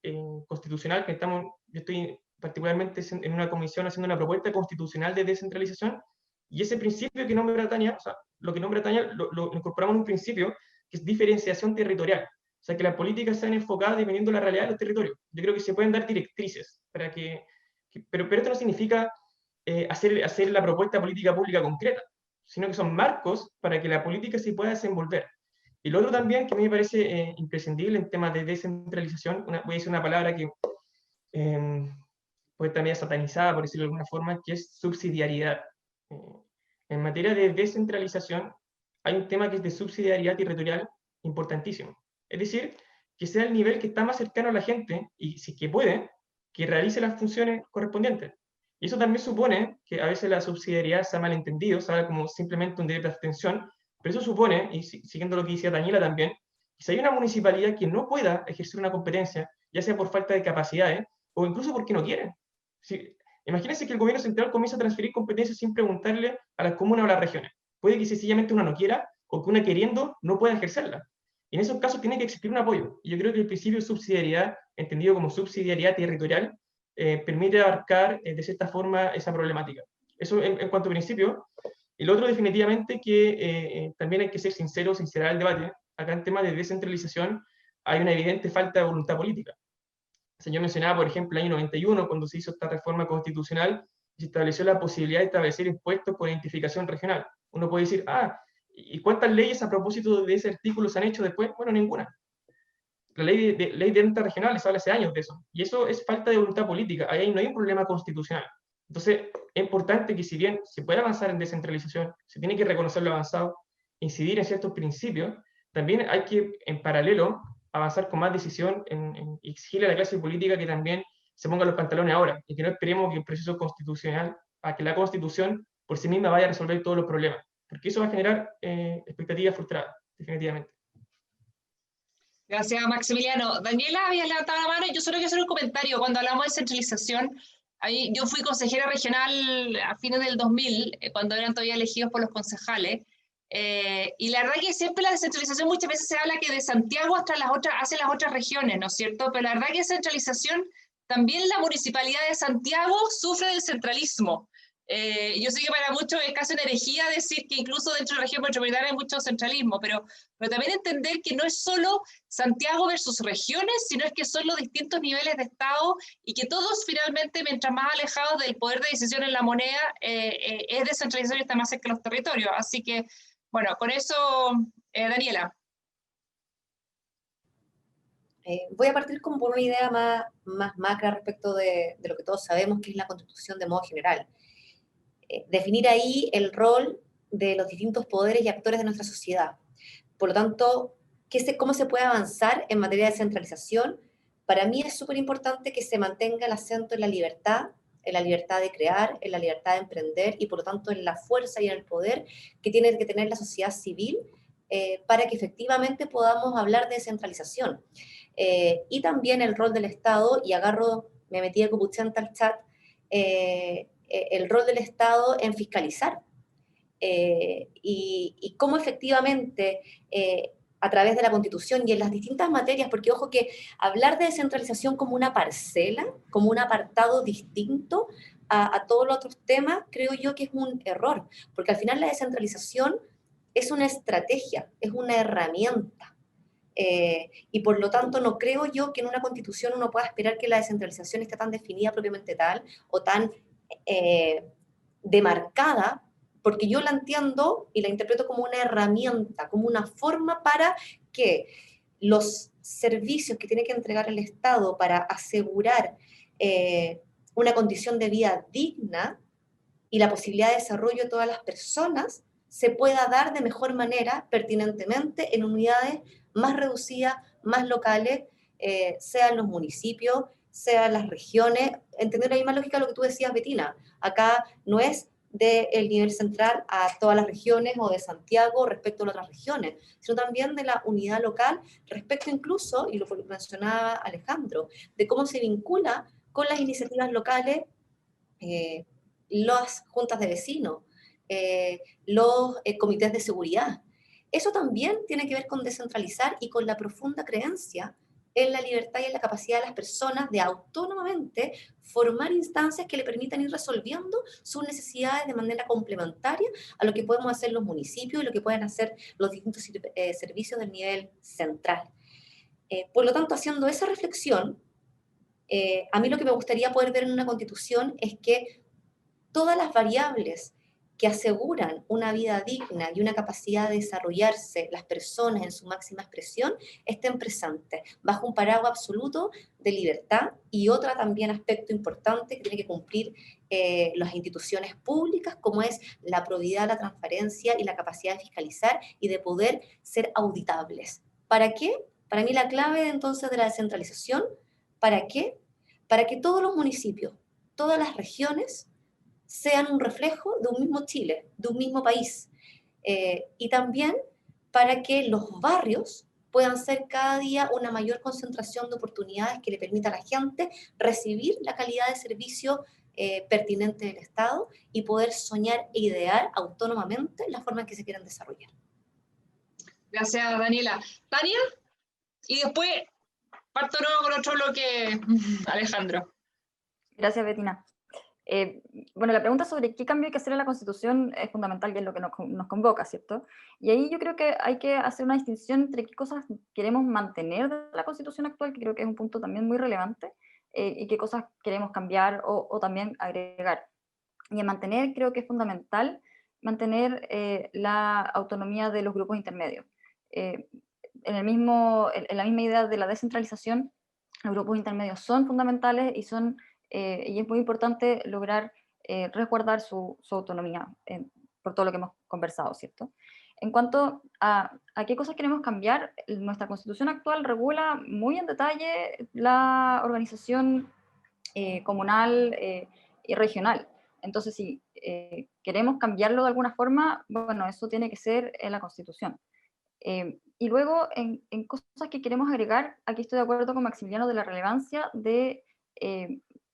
[SPEAKER 2] constitucional, yo estoy particularmente en una comisión haciendo una propuesta constitucional de descentralización, y ese principio que nombra Tania, o sea, lo que nombra Tania, lo incorporamos en un principio que es diferenciación territorial. O sea, que las políticas sean enfocadas dependiendo de la realidad de los territorios. Yo creo que se pueden dar directrices, pero esto no significa hacer la propuesta política pública concreta, sino que son marcos para que la política se pueda desenvolver. Y lo otro también que a mí me parece imprescindible en temas de descentralización, voy a decir una palabra que puede también ser satanizada, por decirlo de alguna forma, que es subsidiariedad. En materia de descentralización hay un tema que es de subsidiariedad territorial importantísimo. Es decir, que sea el nivel que está más cercano a la gente, y si que puede, que realice las funciones correspondientes. Y eso también supone que a veces la subsidiariedad se ha malentendido, se habla como simplemente un derecho de abstención, pero eso supone, y siguiendo lo que decía Daniela también, que si hay una municipalidad que no pueda ejercer una competencia, ya sea por falta de capacidades o incluso porque no quieren. Imagínense que el gobierno central comienza a transferir competencias sin preguntarle a las comunas o a las regiones. Puede que sencillamente una no quiera, o que una queriendo no pueda ejercerla. Y en esos casos tiene que existir un apoyo. Y yo creo que el principio de subsidiariedad, entendido como subsidiariedad territorial, permite abarcar de cierta forma esa problemática. Eso en cuanto a principio. Y lo otro, definitivamente, que también hay que ser sincero, sincerar el debate. Acá en temas de descentralización hay una evidente falta de voluntad política. O sea, yo mencionaba, por ejemplo, el año 91, cuando se hizo esta reforma constitucional, y se estableció la posibilidad de establecer impuestos por identificación regional. Uno puede decir, ¿y cuántas leyes a propósito de ese artículo se han hecho después? Bueno, ninguna. La ley de renta regional se habla hace años de eso. Y eso es falta de voluntad política. Ahí no hay un problema constitucional. Entonces, es importante que, si bien se puede avanzar en descentralización, se tiene que reconocer lo avanzado, incidir en ciertos principios, también hay que, en paralelo, avanzar con más decisión y exigirle a la clase política que también se ponga los pantalones ahora, y que no esperemos que el proceso constitucional, a que la Constitución por sí misma vaya a resolver todos los problemas, porque eso va a generar expectativas frustradas, definitivamente.
[SPEAKER 1] Gracias, Maximiliano. Daniela había levantado la mano, y yo solo quiero hacer un comentario. Cuando hablamos de centralización, yo fui consejera regional a fines del 2000, cuando eran todavía elegidos por los concejales, y la verdad que siempre la descentralización, muchas veces se habla que de Santiago hacia las otras regiones, ¿no es cierto? Pero la verdad que descentralización, también la municipalidad de Santiago sufre del centralismo. Yo sé que para muchos es casi una herejía decir que incluso dentro de la región metropolitana hay mucho centralismo, pero también entender que no es solo Santiago versus regiones, sino es que son los distintos niveles de Estado y que todos finalmente, mientras más alejados del poder de decisión en la moneda, es descentralización y está más cerca de los territorios. Así que, bueno, con eso, Daniela.
[SPEAKER 5] Voy a partir como por una idea más macra respecto de lo que todos sabemos que es la Constitución de modo general. Definir ahí el rol de los distintos poderes y actores de nuestra sociedad. Por lo tanto, ¿cómo se puede avanzar en materia de descentralización? Para mí es súper importante que se mantenga el acento en la libertad de crear, en la libertad de emprender y por lo tanto en la fuerza y en el poder que tiene que tener la sociedad civil para que efectivamente podamos hablar de descentralización. Y también el rol del Estado, y me metí a Copuchenta al chat, el rol del Estado en fiscalizar y cómo efectivamente a través de la Constitución y en las distintas materias, porque ojo que hablar de descentralización como una parcela, como un apartado distinto a todos los otros temas, creo yo que es un error, porque al final la descentralización es una estrategia, es una herramienta. Y por lo tanto no creo yo que en una constitución uno pueda esperar que la descentralización esté tan definida propiamente tal o tan demarcada, porque yo la entiendo y la interpreto como una herramienta, como una forma para que los servicios que tiene que entregar el Estado para asegurar una condición de vida digna y la posibilidad de desarrollo de todas las personas se pueda dar de mejor manera, pertinentemente, en unidades más reducidas, más locales, sean los municipios, sean las regiones, entender la misma lógica de lo que tú decías, Betina. Acá no es del nivel central a todas las regiones o de Santiago respecto a las otras regiones, sino también de la unidad local respecto incluso, y lo mencionaba Alejandro, de cómo se vincula con las iniciativas locales, las juntas de vecinos, los comités de seguridad. Eso también tiene que ver con descentralizar y con la profunda creencia en la libertad y en la capacidad de las personas de autónomamente formar instancias que le permitan ir resolviendo sus necesidades de manera complementaria a lo que podemos hacer los municipios y lo que pueden hacer los distintos servicios del nivel central. Por lo tanto, haciendo esa reflexión, a mí lo que me gustaría poder ver en una constitución es que todas las variables que aseguran una vida digna y una capacidad de desarrollarse las personas en su máxima expresión estén presentes bajo un paraguas absoluto de libertad y otro también aspecto importante que tiene que cumplir las instituciones públicas como es la probidad, la transparencia y la capacidad de fiscalizar y de poder ser auditables. ¿Para qué? Para mí la clave entonces de la descentralización, ¿para qué? Para que todos los municipios, todas las regiones sean un reflejo de un mismo Chile, de un mismo país. Y también para que los barrios puedan ser cada día una mayor concentración de oportunidades que le permita a la gente recibir la calidad de servicio pertinente del Estado y poder soñar e idear autónomamente la forma en que se quieran desarrollar.
[SPEAKER 1] Gracias, Daniela. Tania, y después parto nuevo con otro bloque, Alejandro.
[SPEAKER 6] Gracias, Betina. Bueno, la pregunta sobre qué cambio hay que hacer en la Constitución es fundamental y es lo que nos convoca, ¿cierto? Y ahí yo creo que hay que hacer una distinción entre qué cosas queremos mantener de la Constitución actual, que creo que es un punto también muy relevante, y qué cosas queremos cambiar o también agregar. Y en mantener creo que es fundamental mantener la autonomía de los grupos intermedios. En la misma idea de la descentralización, los grupos intermedios son fundamentales y es muy importante lograr resguardar su autonomía por todo lo que hemos conversado, ¿cierto? En cuanto a qué cosas queremos cambiar, nuestra Constitución actual regula muy en detalle la organización comunal y regional. Entonces, si queremos cambiarlo de alguna forma, bueno, eso tiene que ser en la Constitución. Y luego, en cosas que queremos agregar, aquí estoy de acuerdo con Maximiliano de la relevancia de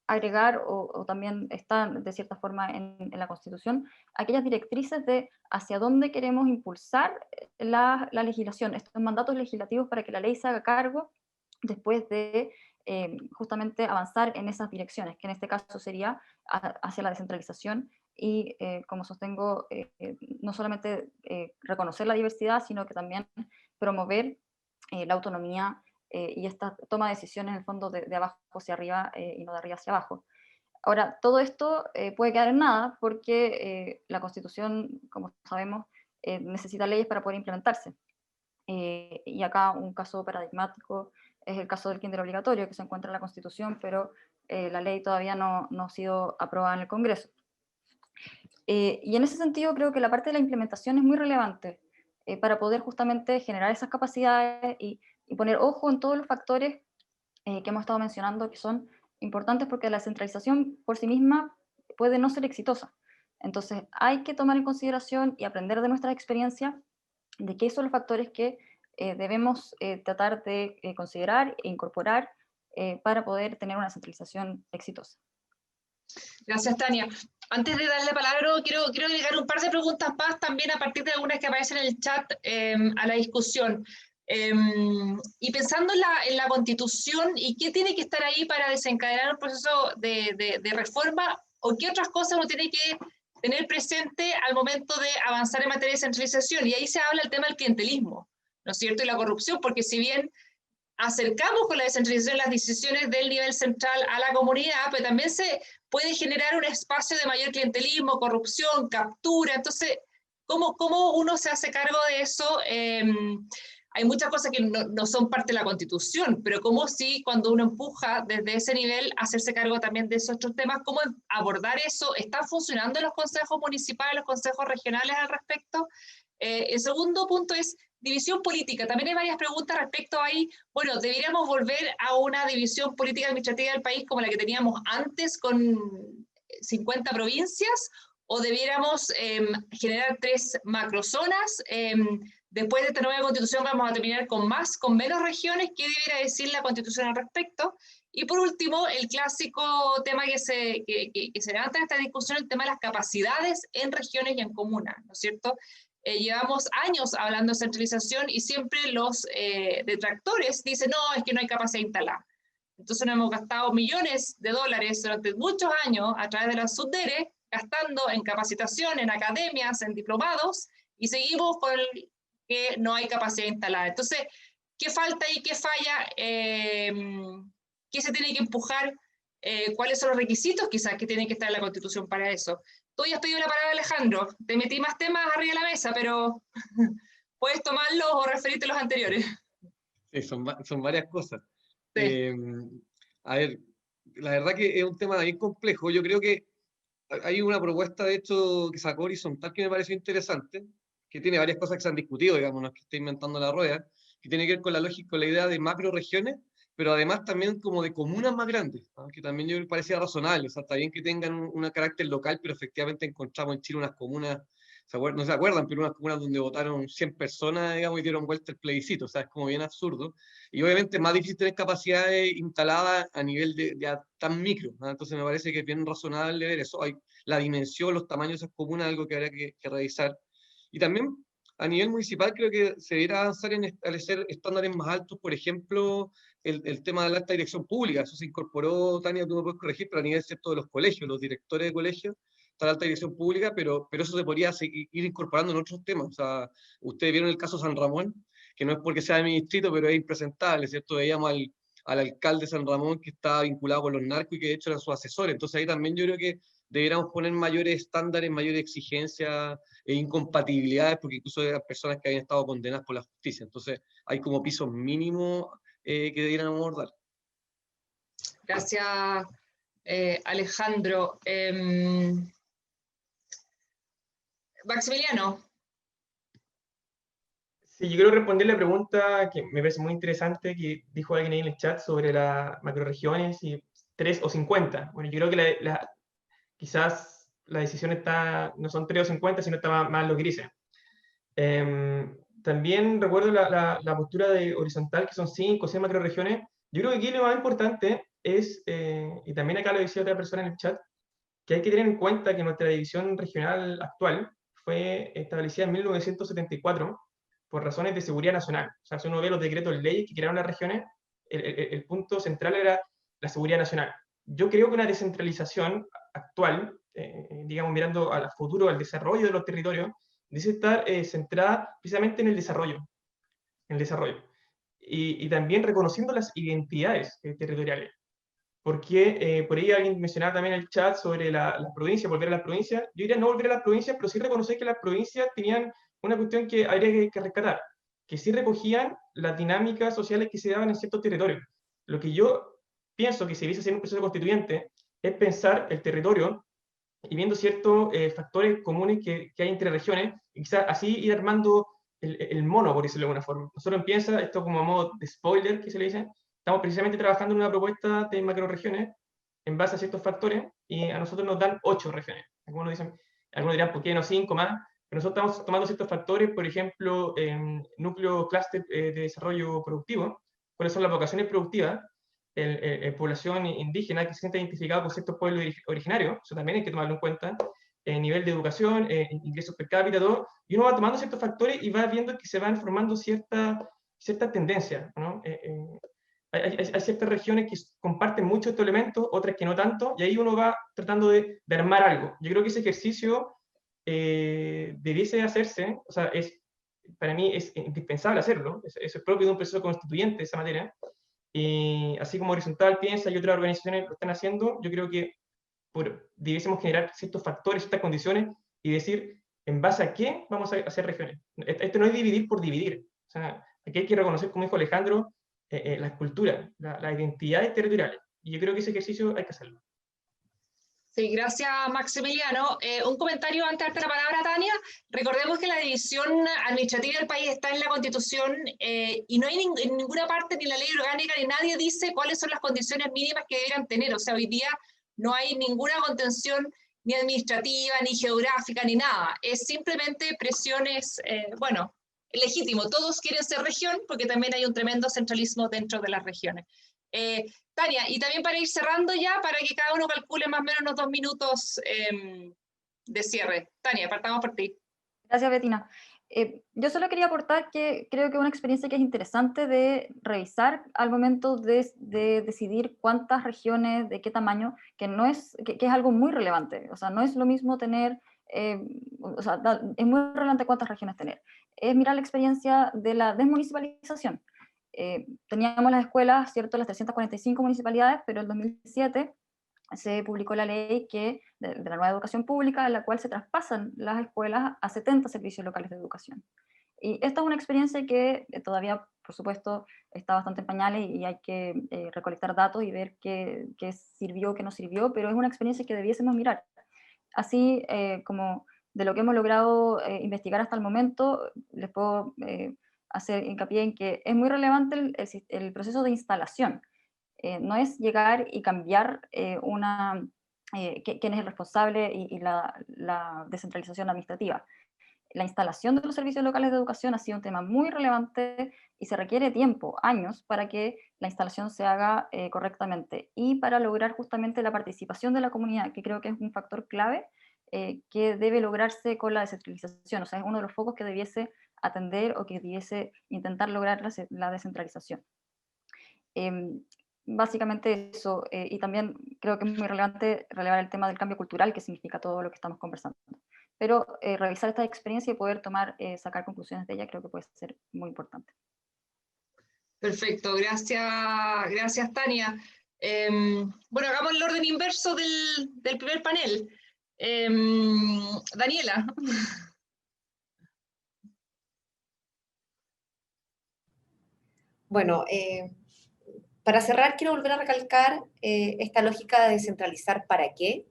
[SPEAKER 6] agregar, o también está de cierta forma en la Constitución, aquellas directrices de hacia dónde queremos impulsar la legislación, estos mandatos legislativos para que la ley se haga cargo después de justamente avanzar en esas direcciones, que en este caso sería hacia la descentralización y, como sostengo, no solamente reconocer la diversidad, sino que también promover la autonomía y esta toma de decisiones en el fondo de abajo hacia arriba y no de arriba hacia abajo. Ahora, todo esto puede quedar en nada porque la Constitución, como sabemos, necesita leyes para poder implementarse. Y acá un caso paradigmático es el caso del kinder obligatorio, que se encuentra en la Constitución, pero la ley todavía no ha sido aprobada en el Congreso. Y en ese sentido creo que la parte de la implementación es muy relevante para poder justamente generar esas capacidades y poner ojo en todos los factores que hemos estado mencionando, que son importantes porque la descentralización por sí misma puede no ser exitosa. Entonces hay que tomar en consideración y aprender de nuestra experiencia de qué son los factores que debemos tratar de considerar e incorporar para poder tener una centralización exitosa.
[SPEAKER 1] Gracias, Tania. Antes de darle la palabra, quiero agregar un par de preguntas más también a partir de algunas que aparecen en el chat a la discusión. Y pensando en la Constitución y qué tiene que estar ahí para desencadenar un proceso de reforma, o qué otras cosas uno tiene que tener presente al momento de avanzar en materia de descentralización. Y ahí se habla el tema del clientelismo, ¿no es cierto? Y la corrupción, porque si bien acercamos con la descentralización las decisiones del nivel central a la comunidad, pero también se puede generar un espacio de mayor clientelismo, corrupción, captura. Entonces, ¿cómo uno se hace cargo de eso? Hay muchas cosas que no son parte de la Constitución, pero cómo sí, cuando uno empuja desde ese nivel, hacerse cargo también de esos otros temas, cómo abordar eso. ¿Están funcionando los consejos municipales, los consejos regionales al respecto? El segundo punto es división política. También hay varias preguntas respecto ahí. Bueno, ¿deberíamos volver a una división política administrativa del país como la que teníamos antes con 50 provincias? ¿O debiéramos generar 3 macrozonas? Después de esta nueva constitución vamos a terminar con menos regiones. ¿Qué debiera decir la constitución al respecto? Y por último, el clásico tema que se levanta en esta discusión, el tema de las capacidades en regiones y en comunas, ¿no es cierto? Llevamos años hablando de centralización y siempre los detractores dicen, no, es que no hay capacidad instalada. Entonces nos hemos gastado millones de dólares durante muchos años a través de la SUDERE, gastando en capacitación, en academias, en diplomados, y seguimos con que no hay capacidad instalada. Entonces, ¿qué falta y qué falla? ¿Qué se tiene que empujar? ¿Cuáles son los requisitos quizás que tienen que estar en la Constitución para eso? Tú ya has pedido la palabra, Alejandro. Te metí más temas arriba de la mesa, pero puedes tomarlos o referirte a los anteriores.
[SPEAKER 4] Sí, son varias cosas.
[SPEAKER 1] Sí.
[SPEAKER 4] A ver, la verdad que es un tema bien complejo. Yo creo que hay una propuesta, de hecho, que sacó Horizontal que me pareció interesante, que tiene varias cosas que se han discutido, digamos, no es que esté inventando la rueda, que tiene que ver con la lógica, con la idea de macro regiones, pero además también como de comunas más grandes, ¿no? Que también yo me parecía razonable. O sea, está bien que tengan un carácter local, pero efectivamente encontramos en Chile unas comunas, no se acuerdan, pero unas comunas donde votaron 100 personas, digamos, y dieron vuelta el plebiscito. O sea, es como bien absurdo. Y obviamente es más difícil tener capacidades instaladas a nivel de tan micro, ¿no? Entonces me parece que es bien razonable ver eso. La dimensión, los tamaños de esas comunas, algo que habría que revisar. Y también a nivel municipal creo que se debería avanzar en establecer estándares más altos, por ejemplo, el tema de la alta dirección pública. Eso se incorporó, Tania, tú me puedes corregir, pero a nivel cierto de los colegios, los directores de colegios, está la alta dirección pública, pero eso se podría ir incorporando en otros temas. O sea, ustedes vieron el caso San Ramón, que no es porque sea de mi distrito, pero es impresentable, ¿cierto? Veíamos al alcalde de San Ramón que estaba vinculado con los narcos y que de hecho era su asesor. Entonces ahí también yo creo que deberíamos poner mayores estándares, mayores exigencias e incompatibilidades, porque incluso eran personas que habían estado condenadas por la justicia. Entonces hay como pisos mínimos que debieran abordar.
[SPEAKER 1] Gracias, Alejandro. Maximiliano.
[SPEAKER 2] Sí, yo quiero responder la pregunta que me parece muy interesante que dijo alguien ahí en el chat sobre las macroregiones y 3 o 50. Bueno, yo creo que quizás la decisión no son 3 o 50, sino está más los grises. También recuerdo la postura de Horizontal, que son 5 o 6 macroregiones. Yo creo que aquí lo más importante es, y también acá lo decía otra persona en el chat, que hay que tener en cuenta que nuestra división regional actual fue establecida en 1974 por razones de seguridad nacional. O sea, si uno ve los decretos de ley que crearon las regiones, el punto central era la seguridad nacional. Yo creo que una descentralización actual digamos, mirando al futuro, al desarrollo de los territorios, dice estar centrada precisamente en el desarrollo. Y también reconociendo las identidades territoriales. Porque por ahí alguien mencionaba también en el chat sobre las provincias, volver a las provincias. Yo diría no volver a las provincias, pero sí reconocer que las provincias tenían una cuestión que habría que rescatar, que sí recogían las dinámicas sociales que se daban en ciertos territorios. Lo que yo pienso que se debiese hacer en un proceso constituyente es pensar el territorio y viendo ciertos factores comunes que hay entre regiones, y quizás así ir armando el mono, por decirlo de alguna forma. Nosotros empieza, esto como a modo de spoiler, que se le dice, estamos precisamente trabajando en una propuesta de macroregiones en base a ciertos factores, y a nosotros nos dan 8 regiones. Algunos dirán, ¿por qué no 5 más? Pero nosotros estamos tomando ciertos factores, por ejemplo, núcleo clúster de desarrollo productivo, cuáles son las vocaciones productivas, población indígena que se siente identificada con ciertos pueblos originarios, eso también hay que tomarlo en cuenta, nivel de educación, ingresos per cápita, todo, y uno va tomando ciertos factores y va viendo que se van formando ciertas tendencias, ¿no? Hay ciertas regiones que comparten mucho estos elementos, otras que no tanto, y ahí uno va tratando de armar algo. Yo creo que ese ejercicio debiese hacerse, o sea, para mí es indispensable hacerlo, eso es propio de un proceso constituyente, esa materia, y así como Horizontal piensa y otras organizaciones lo están haciendo, yo creo que debiésemos generar ciertos factores, ciertas condiciones, y decir, ¿en base a qué vamos a hacer regiones? Esto no es dividir por dividir. O sea, aquí hay que reconocer, como dijo Alejandro, las culturas, las identidades territoriales. Y yo creo que ese ejercicio hay que hacerlo.
[SPEAKER 1] Sí, gracias Maximiliano. Un comentario antes de darte la palabra, Tania. Recordemos que la división administrativa del país está en la Constitución y no hay en ninguna parte, ni la ley orgánica, ni nadie dice cuáles son las condiciones mínimas que deberían tener. O sea, hoy día no hay ninguna contención ni administrativa, ni geográfica, ni nada. Es simplemente presiones, bueno, legítimo. Todos quieren ser región porque también hay un tremendo centralismo dentro de las regiones. Tania, y también para ir cerrando ya, para que cada uno calcule más o menos unos 2 minutos de cierre. Tania, partamos por ti.
[SPEAKER 6] Gracias, Bettina. Yo solo quería aportar que creo que una experiencia que es interesante de revisar al momento de decidir cuántas regiones, de qué tamaño, que es algo muy relevante. O sea, no es lo mismo tener, o sea, es muy relevante cuántas regiones tener. Es mirar la experiencia de la desmunicipalización. Teníamos las escuelas, ¿cierto?, las 345 municipalidades, pero en 2007 se publicó la ley de la nueva educación pública, en la cual se traspasan las escuelas a 70 servicios locales de educación. Y esta es una experiencia que todavía, por supuesto, está bastante en pañales y hay que recolectar datos y ver qué sirvió, qué no sirvió, pero es una experiencia que debiésemos mirar. Así como de lo que hemos logrado investigar hasta el momento, les puedo hacer hincapié en que es muy relevante el proceso de instalación. No es llegar y cambiar quién es el responsable y la descentralización administrativa. La instalación de los servicios locales de educación ha sido un tema muy relevante y se requiere tiempo, años, para que la instalación se haga correctamente y para lograr justamente la participación de la comunidad, que creo que es un factor clave que debe lograrse con la descentralización. O sea, es uno de los focos que debiese atender o que debiese intentar lograr la descentralización. Básicamente eso, y también creo que es muy relevante relevar el tema del cambio cultural, que significa todo lo que estamos conversando. Pero revisar esta experiencia y poder sacar conclusiones de ella creo que puede ser muy importante.
[SPEAKER 1] Perfecto, gracias Tania. Bueno, hagamos el orden inverso del primer panel. Daniela.
[SPEAKER 5] Bueno, para cerrar, quiero volver a recalcar esta lógica de descentralizar para qué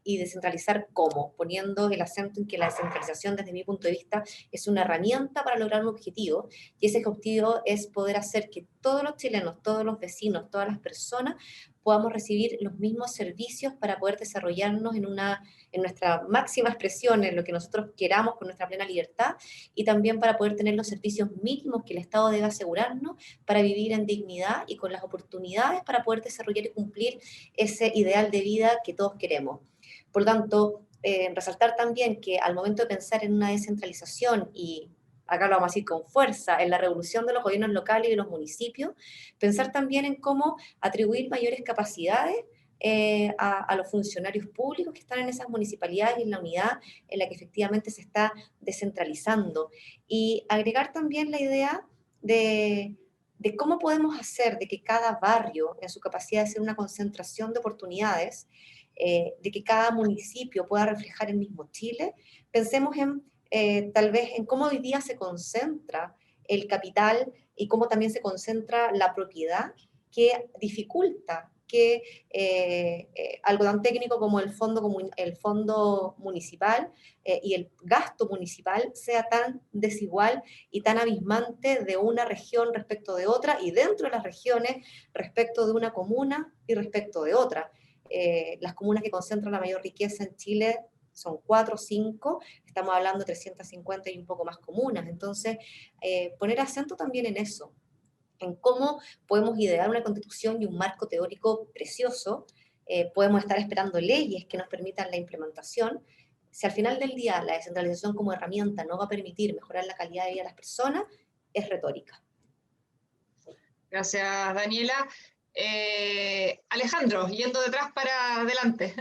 [SPEAKER 5] y descentralizar cómo, poniendo el acento en que la descentralización, desde mi punto de vista, es una herramienta para lograr un objetivo, y ese objetivo es poder hacer que todos los chilenos, todos los vecinos, todas las personas podamos recibir los mismos servicios para poder desarrollarnos en nuestra máxima expresión, en lo que nosotros queramos con nuestra plena libertad, y también para poder tener los servicios mínimos que el Estado debe asegurarnos para vivir en dignidad y con las oportunidades para poder desarrollar y cumplir ese ideal de vida que todos queremos. Por lo tanto, resaltar también que al momento de pensar en una descentralización, y acá lo vamos a decir con fuerza, en la revolución de los gobiernos locales y de los municipios, pensar también en cómo atribuir mayores capacidades a los funcionarios públicos que están en esas municipalidades y en la unidad en la que efectivamente se está descentralizando. Y agregar también la idea de cómo podemos hacer de que cada barrio, en su capacidad de ser una concentración de oportunidades, de que cada municipio pueda reflejar el mismo Chile. Pensemos tal vez en cómo hoy día se concentra el capital y cómo también se concentra la propiedad, que dificulta que algo tan técnico como el fondo municipal y el gasto municipal sea tan desigual y tan abismante de una región respecto de otra, y dentro de las regiones respecto de una comuna y respecto de otra. Las comunas que concentran la mayor riqueza en Chile son 4 o 5, estamos hablando de 350 y un poco más comunas. Entonces, poner acento también en eso, en cómo podemos idear una constitución y un marco teórico precioso. Podemos estar esperando leyes que nos permitan la implementación. Si al final del día la descentralización como herramienta no va a permitir mejorar la calidad de vida de las personas, es retórica.
[SPEAKER 1] Gracias, Daniela. Alejandro, yendo detrás para adelante.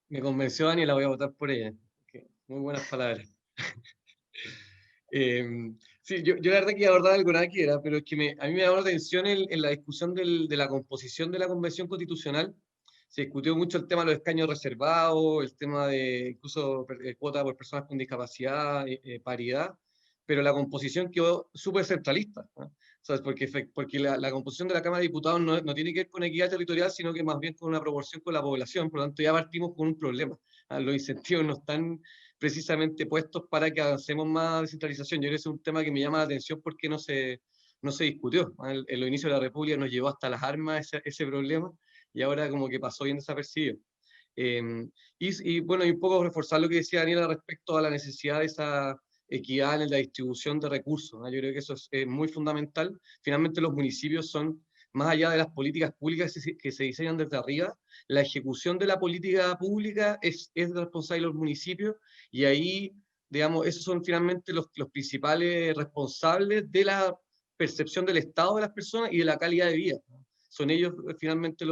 [SPEAKER 4] Me convenció Daniela, voy a votar por ella. Muy buenas palabras. Sí, yo la verdad que iba a abordar algo nada que era, pero es que a mí me llamó la atención en la discusión de la composición de la Convención Constitucional. Se discutió mucho el tema de los escaños reservados, el tema de incluso cuota por personas con discapacidad, paridad, pero la composición quedó súper centralista, ¿no? ¿Sabes? Porque la composición de la Cámara de Diputados no tiene que ver con equidad territorial, sino que más bien con una proporción con la población. Por lo tanto, ya partimos con un problema, ¿no? Los incentivos no están precisamente puestos para que avancemos más descentralización. Yo creo que es un tema que me llama la atención porque no se discutió, ¿no? En los inicios de la República nos llevó hasta las armas ese problema, y ahora como que pasó bien desapercibido. Bueno, y un poco reforzar lo que decía Daniela respecto a la necesidad de esa equidad en la distribución de recursos, ¿no? Yo creo que eso es muy fundamental. Finalmente los municipios son, más allá de las políticas públicas que se diseñan desde arriba, la ejecución de la política pública es responsable de los municipios, y ahí, digamos, esos son finalmente los principales responsables de la percepción del estado de las personas y de la calidad de vida, ¿no? Son ellos finalmente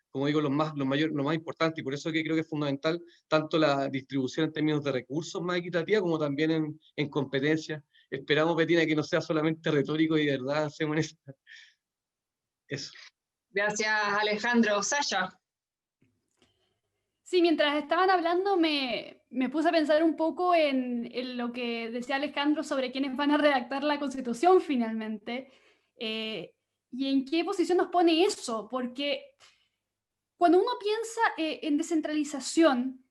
[SPEAKER 4] como digo, lo más importante, y por eso que creo que es fundamental tanto la distribución en términos de recursos más equitativa como también en competencias. Esperamos, Bettina, que no sea solamente retórico y de verdad hacemos eso.
[SPEAKER 1] Gracias, Alejandro. Sasha.
[SPEAKER 3] Sí, mientras estaban hablando me puse a pensar un poco en lo que decía Alejandro sobre quiénes van a redactar la Constitución finalmente, y en qué posición nos pone eso, porque cuando uno piensa en descentralización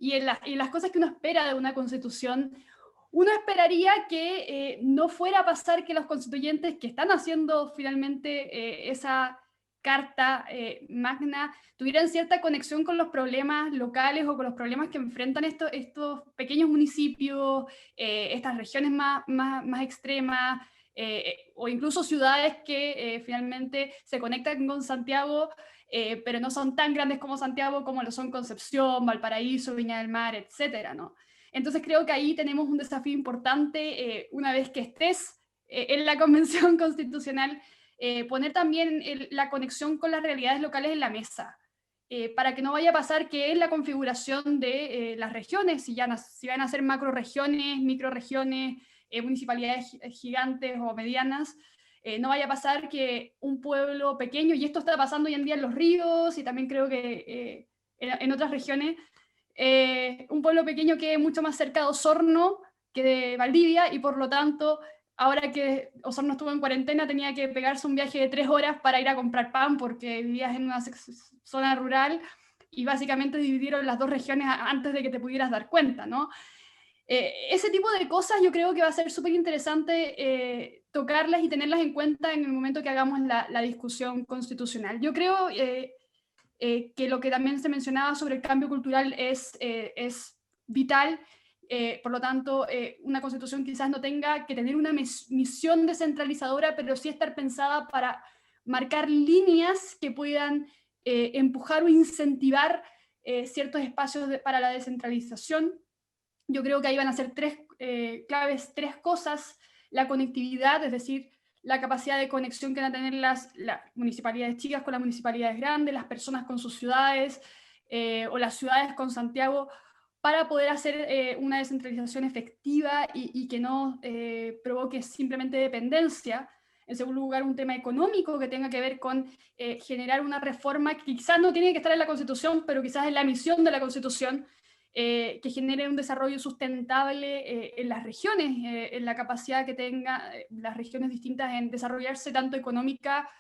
[SPEAKER 3] y en las cosas que uno espera de una Constitución, uno esperaría que no fuera a pasar que los constituyentes que están haciendo finalmente esa carta magna tuvieran cierta conexión con los problemas locales o con los problemas que enfrentan estos pequeños municipios, estas regiones más extremas, o incluso ciudades que finalmente se conectan con Santiago, pero no son tan grandes como Santiago, como lo son Concepción, Valparaíso, Viña del Mar, etcétera, ¿no? Entonces creo que ahí tenemos un desafío importante, una vez que estés en la Convención Constitucional, poner también la conexión con las realidades locales en la mesa, para que no vaya a pasar que en la configuración de las regiones, si van a ser macroregiones, microregiones, municipalidades gigantes o medianas, no vaya a pasar que un pueblo pequeño, y esto está pasando hoy en día en Los Ríos y también creo que en otras regiones, un pueblo pequeño que es mucho más cerca de Osorno que de Valdivia, y por lo tanto, ahora que Osorno estuvo en cuarentena, tenía que pegarse un viaje de 3 horas para ir a comprar pan porque vivías en una zona rural, y básicamente dividieron las dos regiones antes de que te pudieras dar cuenta, ¿no? Ese tipo de cosas yo creo que va a ser súper interesante tocarlas y tenerlas en cuenta en el momento que hagamos la discusión constitucional. Yo creo que lo que también se mencionaba sobre el cambio cultural es vital. Por lo tanto, una constitución quizás no tenga que tener una misión descentralizadora, pero sí estar pensada para marcar líneas que puedan empujar o incentivar ciertos espacios para la descentralización. Yo creo que ahí van a ser tres claves, tres cosas: la conectividad, es decir, la capacidad de conexión que van a tener las municipalidades chicas con las municipalidades grandes, las personas con sus ciudades o las ciudades con Santiago, para poder hacer una descentralización efectiva y que no provoque simplemente dependencia. En segundo lugar, un tema económico que tenga que ver con generar una reforma que quizás no tiene que estar en la Constitución, pero quizás en la misión de la Constitución, que genere un desarrollo sustentable en las regiones, en la capacidad que tengan las regiones distintas en desarrollarse tanto económica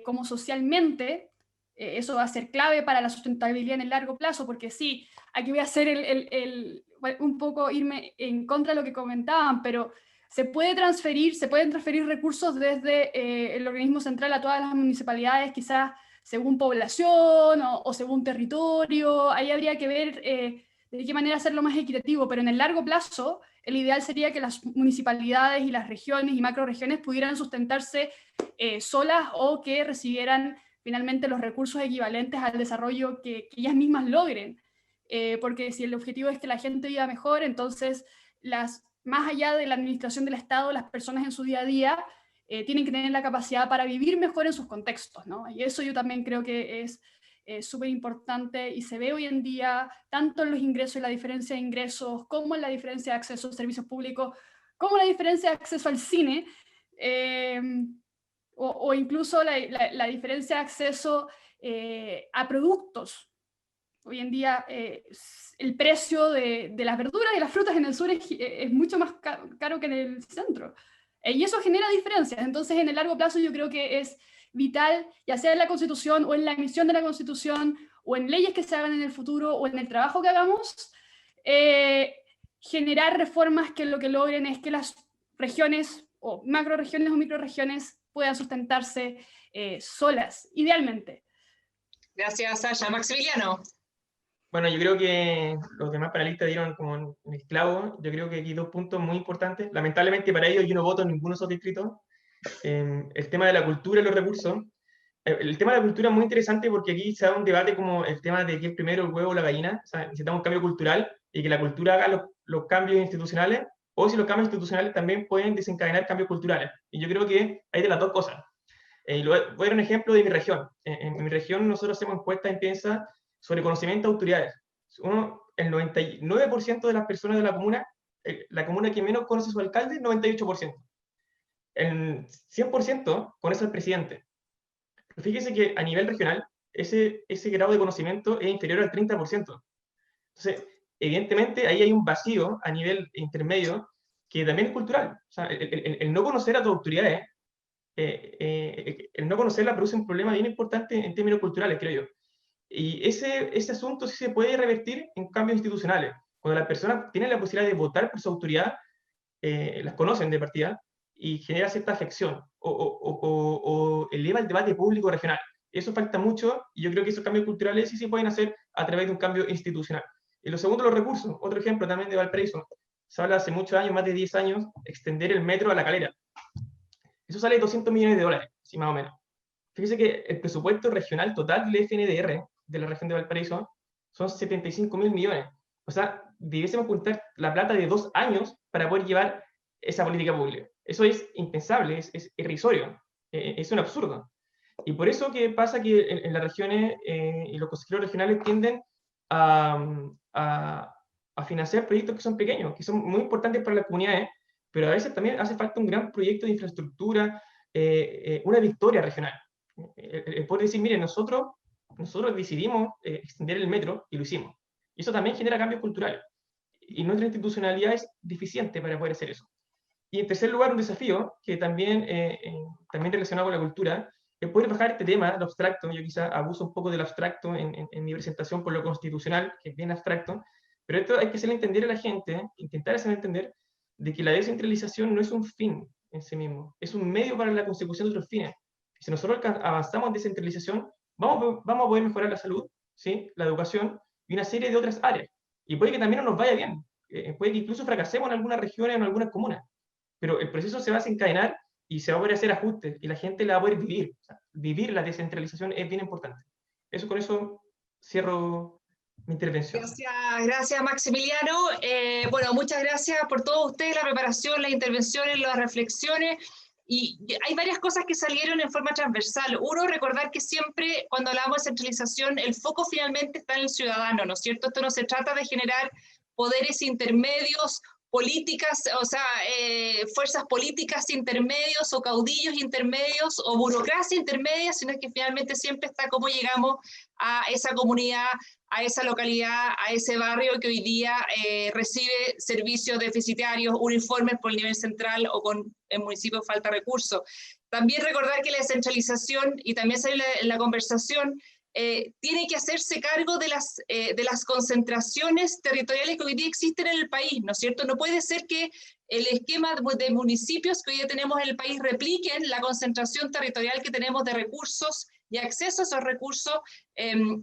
[SPEAKER 3] como socialmente. Eso va a ser clave para la sustentabilidad en el largo plazo, porque sí, aquí voy a hacer un poco irme en contra de lo que comentaban, pero se pueden transferir recursos desde el organismo central a todas las municipalidades, quizás según población o según territorio. Ahí habría que ver de qué manera hacerlo más equitativo, pero en el largo plazo el ideal sería que las municipalidades y las regiones y macroregiones pudieran sustentarse solas o que recibieran finalmente los recursos equivalentes al desarrollo que ellas mismas logren. Porque si el objetivo es que la gente viva mejor, entonces más allá de la administración del Estado, las personas en su día a día tienen que tener la capacidad para vivir mejor en sus contextos, ¿no? Y eso yo también creo que es súper importante y se ve hoy en día tanto en los ingresos y la diferencia de ingresos, como en la diferencia de acceso a servicios públicos, como la diferencia de acceso al cine, o incluso la diferencia de acceso a productos. Hoy en día el precio de las verduras y las frutas en el sur es mucho más caro que en el centro. Y eso genera diferencias. Entonces, en el largo plazo yo creo que es vital, ya sea en la Constitución o en la emisión de la Constitución, o en leyes que se hagan en el futuro, o en el trabajo que hagamos, generar reformas que lo que logren es que las regiones, o macroregiones o microregiones, puedan sustentarse solas, idealmente.
[SPEAKER 1] Gracias, Sasha. Maximiliano.
[SPEAKER 2] Bueno, yo creo que los demás panelistas dieron como un esclavo. Yo creo que aquí 2 puntos muy importantes. Lamentablemente para ellos yo no voto en ninguno de esos distritos. El tema de la cultura y los recursos. El tema de la cultura es muy interesante porque aquí se da un debate como el tema de qué es primero, el huevo o la gallina. O sea, necesitamos un cambio cultural y que la cultura haga los cambios institucionales, o si los cambios institucionales también pueden desencadenar cambios culturales. Y yo creo que hay de las dos cosas. Voy a dar un ejemplo de mi región. En mi región nosotros hacemos encuestas intensas sobre conocimiento de autoridades. El 99% de las personas de la comuna que menos conoce a su alcalde, 98%. El 100% conoce al presidente. Pero fíjese que a nivel regional, ese grado de conocimiento es inferior al 30%. Entonces, evidentemente, ahí hay un vacío a nivel intermedio que también es cultural. O sea, el no conocer a tus autoridades, el no conocerla produce un problema bien importante en términos culturales, creo yo. Y ese asunto sí se puede revertir en cambios institucionales. Cuando las personas tienen la posibilidad de votar por su autoridad, las conocen de partida, y genera cierta afección, o eleva el debate público regional. Eso falta mucho, y yo creo que esos cambios culturales sí se pueden hacer a través de un cambio institucional. Y lo segundo, los recursos. Otro ejemplo también de Valparaíso. Se habla hace muchos años, más de 10 años, extender el metro a La Calera. Eso sale 200 millones de dólares, sí, más o menos. Fíjese que el presupuesto regional total del FNDR, de la región de Valparaíso, son 75.000 millones. O sea, debiésemos juntar la plata de 2 años para poder llevar esa política pública. Eso es impensable, es irrisorio, es un absurdo. Y por eso que pasa que en las regiones y los consejeros regionales tienden a financiar proyectos que son pequeños, que son muy importantes para las comunidades, pero a veces también hace falta un gran proyecto de infraestructura, una victoria regional. El poder decir, miren, nosotros decidimos extender el metro y lo hicimos. Y eso también genera cambios culturales. Y nuestra institucionalidad es deficiente para poder hacer eso. Y en tercer lugar, un desafío que también relacionado con la cultura, es poder bajar este tema, lo abstracto. Yo quizá abuso un poco del abstracto en mi presentación por lo constitucional, que es bien abstracto, pero esto hay que hacerle entender a la gente, intentar hacerle entender, de que la descentralización no es un fin en sí mismo, es un medio para la consecución de otros fines. Si nosotros avanzamos en descentralización, vamos a poder mejorar la salud, ¿sí?, la educación y una serie de otras áreas. Y puede que también no nos vaya bien, puede que incluso fracasemos en algunas regiones o en algunas comunas, pero el proceso se va a desencadenar y se va a poder hacer ajustes y la gente la va a poder vivir. O sea, vivir la descentralización es bien importante. Con eso cierro mi intervención.
[SPEAKER 1] Gracias Maximiliano. Bueno, muchas gracias por todos ustedes, la preparación, las intervenciones, las reflexiones. Y hay varias cosas que salieron en forma transversal. Uno, recordar que siempre cuando hablamos de centralización, el foco finalmente está en el ciudadano, ¿no es cierto? Esto no se trata de generar poderes intermedios, políticas, o sea, fuerzas políticas intermedios o caudillos intermedios o burocracia intermedia, sino que finalmente siempre está cómo llegamos a esa comunidad, a esa localidad, a ese barrio que hoy día recibe servicios deficitarios, uniformes por el nivel central o con el municipio falta recursos. También recordar que la descentralización, y también sale en la conversación, tiene que hacerse cargo de las concentraciones territoriales que hoy día existen en el país, ¿no es cierto? No puede ser que el esquema de municipios que hoy día tenemos en el país repliquen la concentración territorial que tenemos de recursos y acceso a esos recursos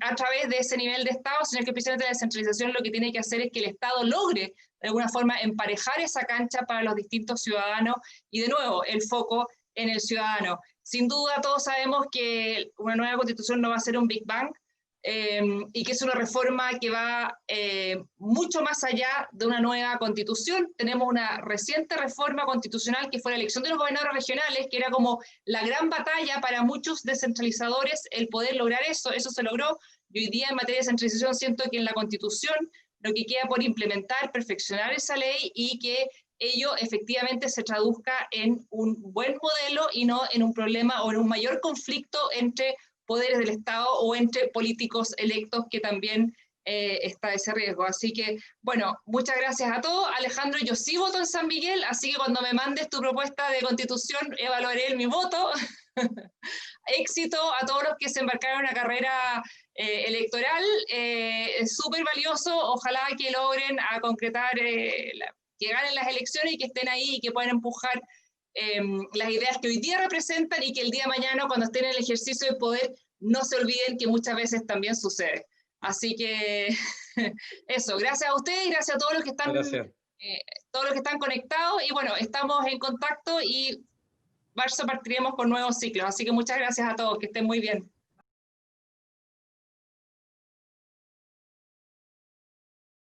[SPEAKER 1] a través de ese nivel de Estado, sino que precisamente la descentralización lo que tiene que hacer es que el Estado logre de alguna forma emparejar esa cancha para los distintos ciudadanos y de nuevo el foco en el ciudadano. Sin duda todos sabemos que una nueva constitución no va a ser un Big Bang y que es una reforma que va mucho más allá de una nueva constitución. Tenemos una reciente reforma constitucional que fue la elección de los gobernadores regionales, que era como la gran batalla para muchos descentralizadores el poder lograr eso. Eso se logró y hoy día en materia de descentralización siento que en la constitución lo que queda por implementar, perfeccionar esa ley y que ello efectivamente se traduzca en un buen modelo y no en un problema o en un mayor conflicto entre poderes del Estado o entre políticos electos, que también está ese riesgo. Así que, bueno, muchas gracias a todos. Alejandro, yo sí voto en San Miguel, así que cuando me mandes tu propuesta de constitución, evaluaré mi voto. Éxito a todos los que se embarcaron en una carrera electoral, es súper valioso. Ojalá que logren a concretar, que ganen las elecciones y que estén ahí y que puedan empujar las ideas que hoy día representan y que el día de mañana, cuando estén en el ejercicio de poder, no se olviden que muchas veces también sucede. Así que eso, gracias a ustedes y gracias a todos los que están, todos los que están conectados. Y bueno, estamos en contacto y marzo partiremos con nuevos ciclos. Así que muchas gracias a todos, que estén muy bien.